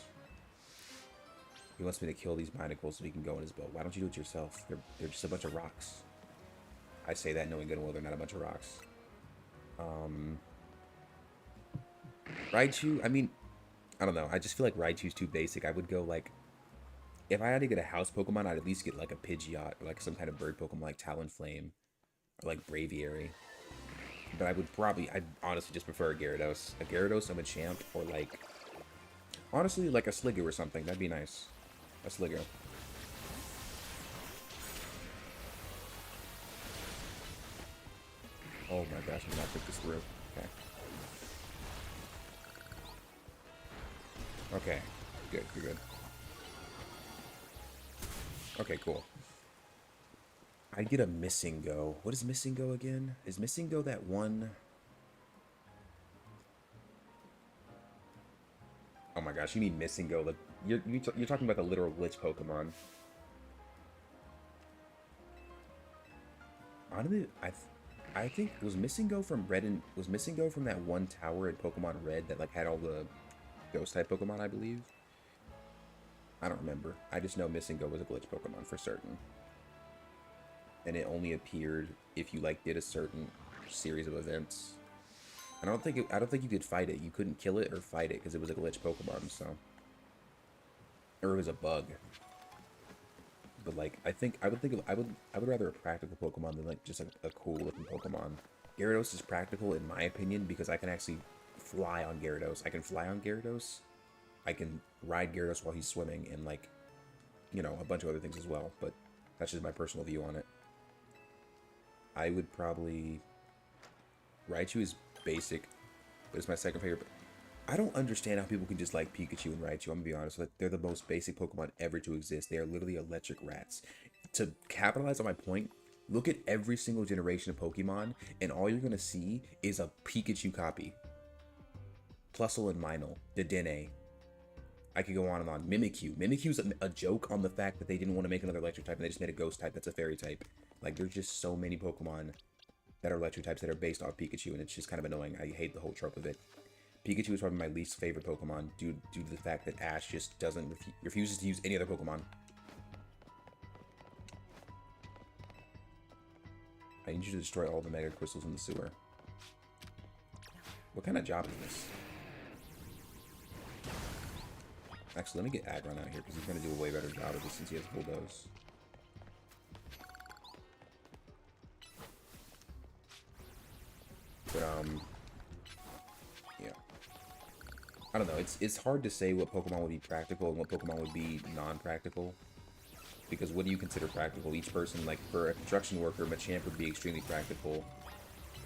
He wants me to kill these binacles so he can go in his boat. Why don't you do it yourself? They're just a bunch of rocks. I say that knowing good and well they're not a bunch of rocks. Raichu, I mean, I don't know. I just feel like Raichu's too basic. I would go like, if I had to get a house Pokemon, I'd at least get like a Pidgeot or like some kind of bird Pokemon like Talonflame or like Braviary. But I'd honestly just prefer a Gyarados. A Gyarados, a Machamp, or like, honestly, like a Sliggoo or something. That'd be nice. A Sliggoo. Oh my gosh, I'm not pick this through. Okay. Okay. Good, you're good. Okay, cool. I'd get a Missing Go. What is Missing Go again? Is Missing Go that one? Oh my gosh, you mean Missing Go? Like, you're talking about the literal glitch Pokemon. Honestly, I think was Missing Go from Red and was Missing Go from that one tower in Pokemon Red that like had all the ghost type Pokemon, I believe. I don't remember. I just know Missing Go was a glitch Pokemon for certain. And it only appeared if you like did a certain series of events. And I don't think you could fight it. You couldn't kill it or fight it because it was a glitch Pokemon, so. Or it was a bug. But like I would rather a practical Pokemon than like just a cool looking Pokemon. Gyarados is practical in my opinion because I can actually fly on Gyarados. I can fly on Gyarados. I can ride Gyarados while he's swimming and like, you know, a bunch of other things as well, but that's just my personal view on it. I would probably... Raichu is basic, but it's my second favorite. I don't understand how people can just like Pikachu and Raichu. I'm gonna be honest, like they're the most basic Pokemon ever to exist. They are literally electric rats. To capitalize on my point, look at every single generation of Pokemon, and all you're gonna see is a Pikachu copy. Plusle and Minel, Dedenne. I could go on and on. Mimikyu. Mimikyu's a joke on the fact that they didn't want to make another electric type and they just made a ghost type that's a fairy type. Like, there's just so many Pokemon that are electric types that are based off Pikachu, and it's just kind of annoying. I hate the whole trope of it. Pikachu is probably my least favorite Pokemon due to the fact that Ash just doesn't refuses to use any other Pokemon. I need you to destroy all the Mega Crystals in the sewer. What kind of job is this? Actually, let me get Aggron out here, because he's going to do a way better job of this since he has Bulldoze. But, yeah. I don't know, it's hard to say what Pokemon would be practical and what Pokemon would be non-practical. Because what do you consider practical? Each person, like, for a construction worker, Machamp would be extremely practical.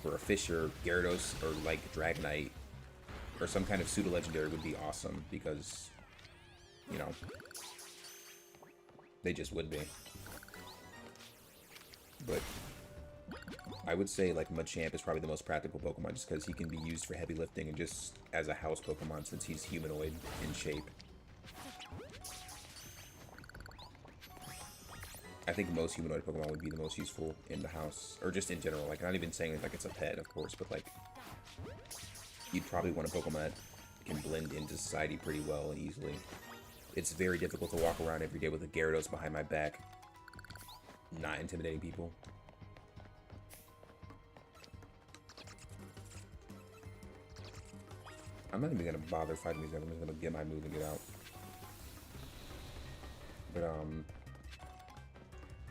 For a fisher, Gyarados or, like, Dragonite, or some kind of pseudo-legendary would be awesome, because, you know, they just would be. But I would say, like, Machamp is probably the most practical Pokemon, just because he can be used for heavy lifting and just as a house Pokemon, since he's humanoid in shape. I think most humanoid Pokemon would be the most useful in the house, or just in general. Like, not even saying like it's a pet, of course, but like, you'd probably want a Pokemon that can blend into society pretty well and easily. It's very difficult to walk around every day with a Gyarados behind my back, not intimidating people. I'm not even gonna bother fighting these guys. I'm just gonna get my move and get out. But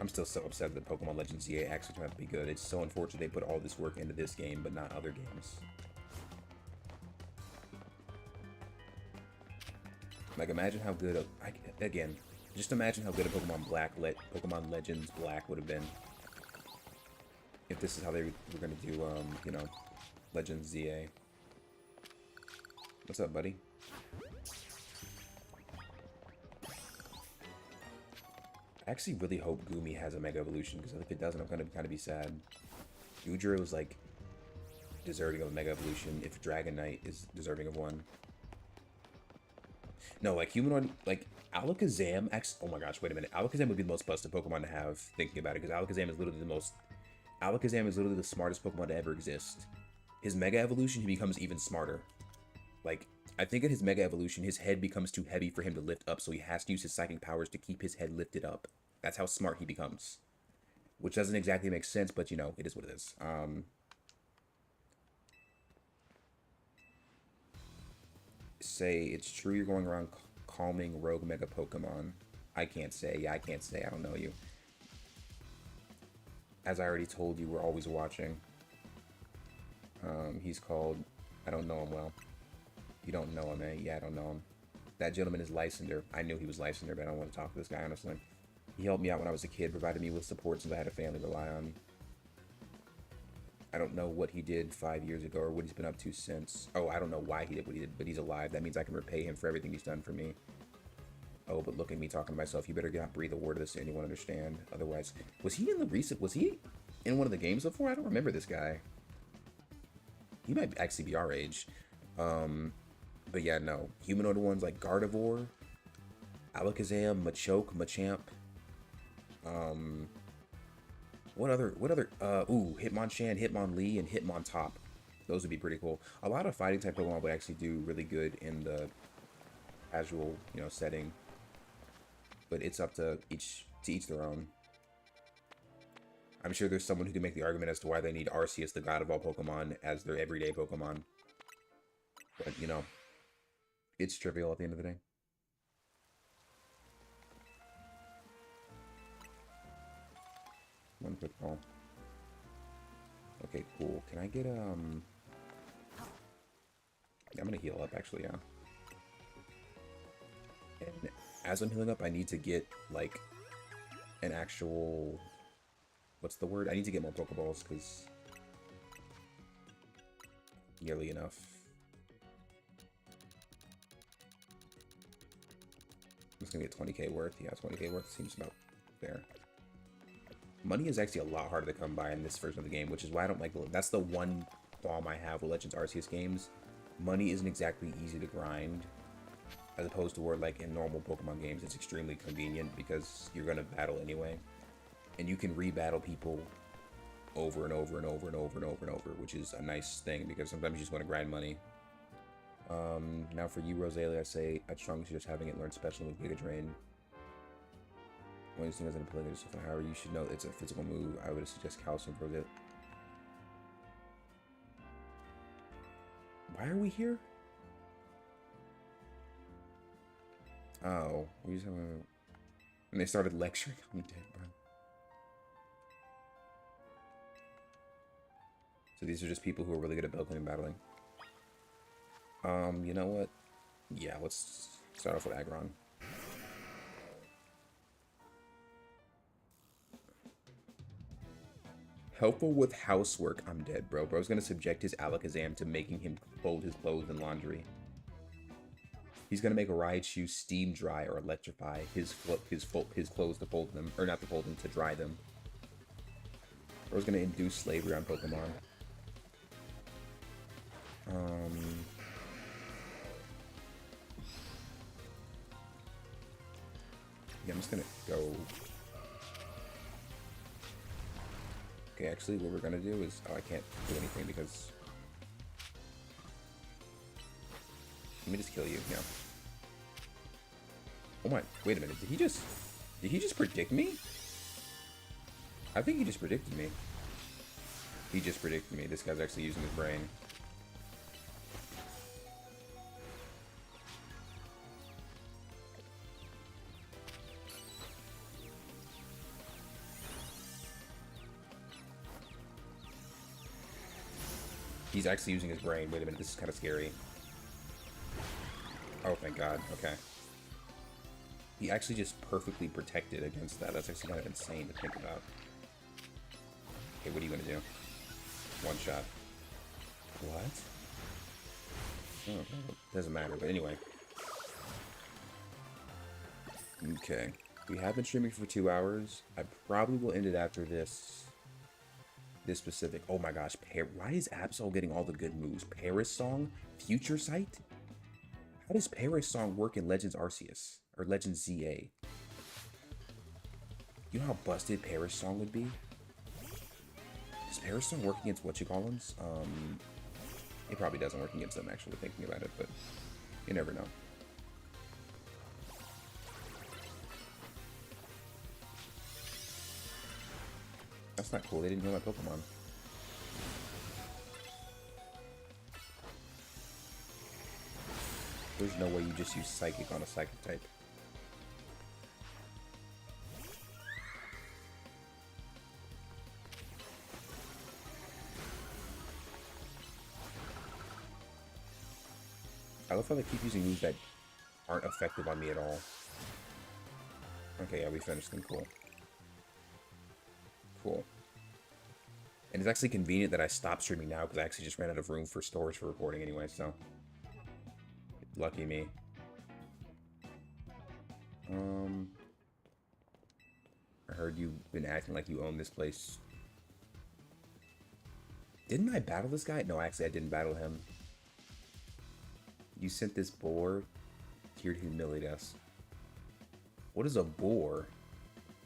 I'm still so upset that Pokemon Legends ZA actually turned out to be good. It's so unfortunate they put all this work into this game, but not other games. Like, imagine how good again, just imagine how good a Pokemon Legends Black would have been if this is how they were gonna do, you know, Legends ZA. What's up, buddy? I actually really hope Goomy has a Mega Evolution, because if it doesn't, I'm gonna kind of be sad. Goodra was like deserving of a Mega Evolution if Dragonite is deserving of one. No, like humanoid, like Alakazam. Oh my gosh, wait a minute. Alakazam would be the most busted Pokemon to have. Thinking about it, because Alakazam is literally the smartest Pokemon to ever exist. His Mega Evolution, he becomes even smarter. Like, I think in his Mega Evolution, his head becomes too heavy for him to lift up, so he has to use his psychic powers to keep his head lifted up. That's how smart he becomes. Which doesn't exactly make sense, but, you know, it is what it is. Say, it's true you're going around calming rogue Mega Pokemon. I can't say. Yeah, I can't say. I don't know you. As I already told you, we're always watching. He's called... I don't know him well. You don't know him, eh? Yeah, I don't know him. That gentleman is Lysander. I knew he was Lysander, but I don't want to talk to this guy, honestly. He helped me out when I was a kid, provided me with support since I had a family to rely on. I don't know what he did 5 years ago or what he's been up to since. Oh, I don't know why he did what he did, but he's alive. That means I can repay him for everything he's done for me. Oh, but look at me talking to myself. You better not breathe a word of this to anyone understand. Otherwise, was he in one of the games before? I don't remember this guy. He might actually be our age. But yeah, no. Humanoid ones like Gardevoir, Alakazam, Machoke, Machamp. What other, Hitmonchan, Hitmonlee, and Hitmontop. Those would be pretty cool. A lot of fighting type Pokemon would actually do really good in the casual, you know, setting. But it's up to each their own. I'm sure there's someone who can make the argument as to why they need Arceus, the god of all Pokemon, as their everyday Pokemon. But, you know, it's trivial at the end of the day. One quick call. Okay, cool. Can I get, yeah, I'm gonna heal up, actually, yeah. And as I'm healing up, I need to get, like, an actual... What's the word? I need to get more Pokeballs, because... Nearly enough. I'm just gonna get 20k worth. Yeah, 20k worth seems about fair. Money is actually a lot harder to come by in this version of the game, which is why I don't like... That's the one qualm I have with Legends Arceus games. money isn't exactly easy to grind, as opposed to where, like, in normal Pokemon games, it's extremely convenient because you're gonna battle anyway. And you can re-battle people over and over and over and over and over and over, which is a nice thing because sometimes you just want to grind money. Now for you, Rosalia, I say I'd strongly suggest having it learn special with Giga Drain. One of these things doesn't play this, however, you should know it's a physical move. I would suggest Calcium for Rosalia. Why are we here? Oh, we just have a... And they started lecturing on me, bro. So these are just people who are really good at building and battling. You know what? Yeah, let's start off with Aggron. Helpful with housework. I'm dead, bro. Bro's gonna subject his Alakazam to making him fold his clothes and laundry. He's gonna make a Raichu steam dry or electrify his clothes to fold them, or not to fold them, to dry them. Bro's gonna induce slavery on Pokemon. Yeah, I'm just gonna go. Okay, actually, what we're gonna do is, oh, I can't do anything because. Let me just kill you. Yeah. Oh my! Wait a minute. Did he just predict me? I think he just predicted me. He just predicted me. This guy's actually using his brain. He's actually using his brain. Wait a minute, this is kind of scary. Oh, thank God. Okay. He actually just perfectly protected against that. That's actually kind of insane to think about. Okay, what are you going to do? One shot. What? Oh, doesn't matter, but anyway. Okay. We have been streaming for 2 hours. I probably will end it after this specific. Oh my gosh, why is Absol getting all the good moves? Paris Song? Future Sight? How does Paris Song work in Legends Arceus? Or Legends ZA? You know how busted Paris Song would be? Does Paris Song work against whatchamacallits? It probably doesn't work against them, actually, thinking about it, but you never know. That's not cool. They didn't heal my Pokemon. There's no way you just use Psychic on a Psychic type. I love how they keep using moves that aren't effective on me at all. Okay, yeah, we finished them. Cool. Cool. And it's actually convenient that I stopped streaming now because I actually just ran out of room for storage for recording anyway, so. Lucky me. I heard you've been acting like you own this place. Didn't I battle this guy? No, actually I didn't battle him. You sent this boar here to humiliate us. What is a boar?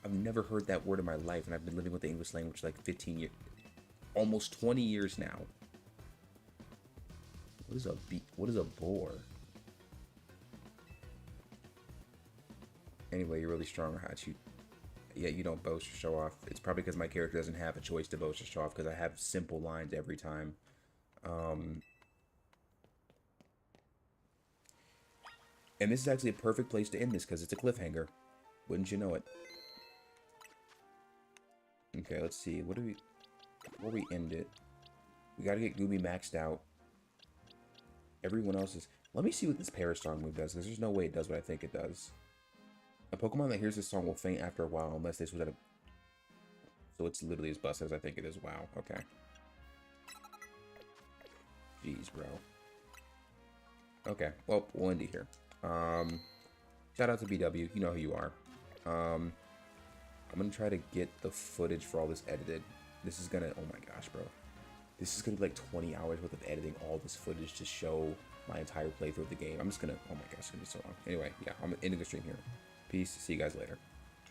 I've never heard that word in my life, and I've been living with the English language like 15 years, almost 20 years now. What is a boar? Anyway, you're really strong, or how'd you? Yeah, you don't boast or show off. It's probably because my character doesn't have a choice to boast or show off, because I have simple lines every time. And this is actually a perfect place to end this, because it's a cliffhanger. Wouldn't you know it? Okay, let's see. Before we end it, we gotta get Gooby maxed out. Everyone else is... Let me see what this Paris Song move does, because there's no way it does what I think it does. A Pokemon that hears this song will faint after a while, unless this was at a... So it's literally as busted as I think it is. Wow, okay. Jeez, bro. Okay, well, we'll end it here. Shout out to BW, you know who you are. I'm gonna try to get the footage for all this edited. This is gonna... Oh my gosh, bro. This is gonna be like 20 hours worth of editing all this footage to show my entire playthrough of the game. I'm just gonna, oh my gosh, it's gonna be so long. Anyway, yeah, I'm ending the stream here. Peace, see you guys later.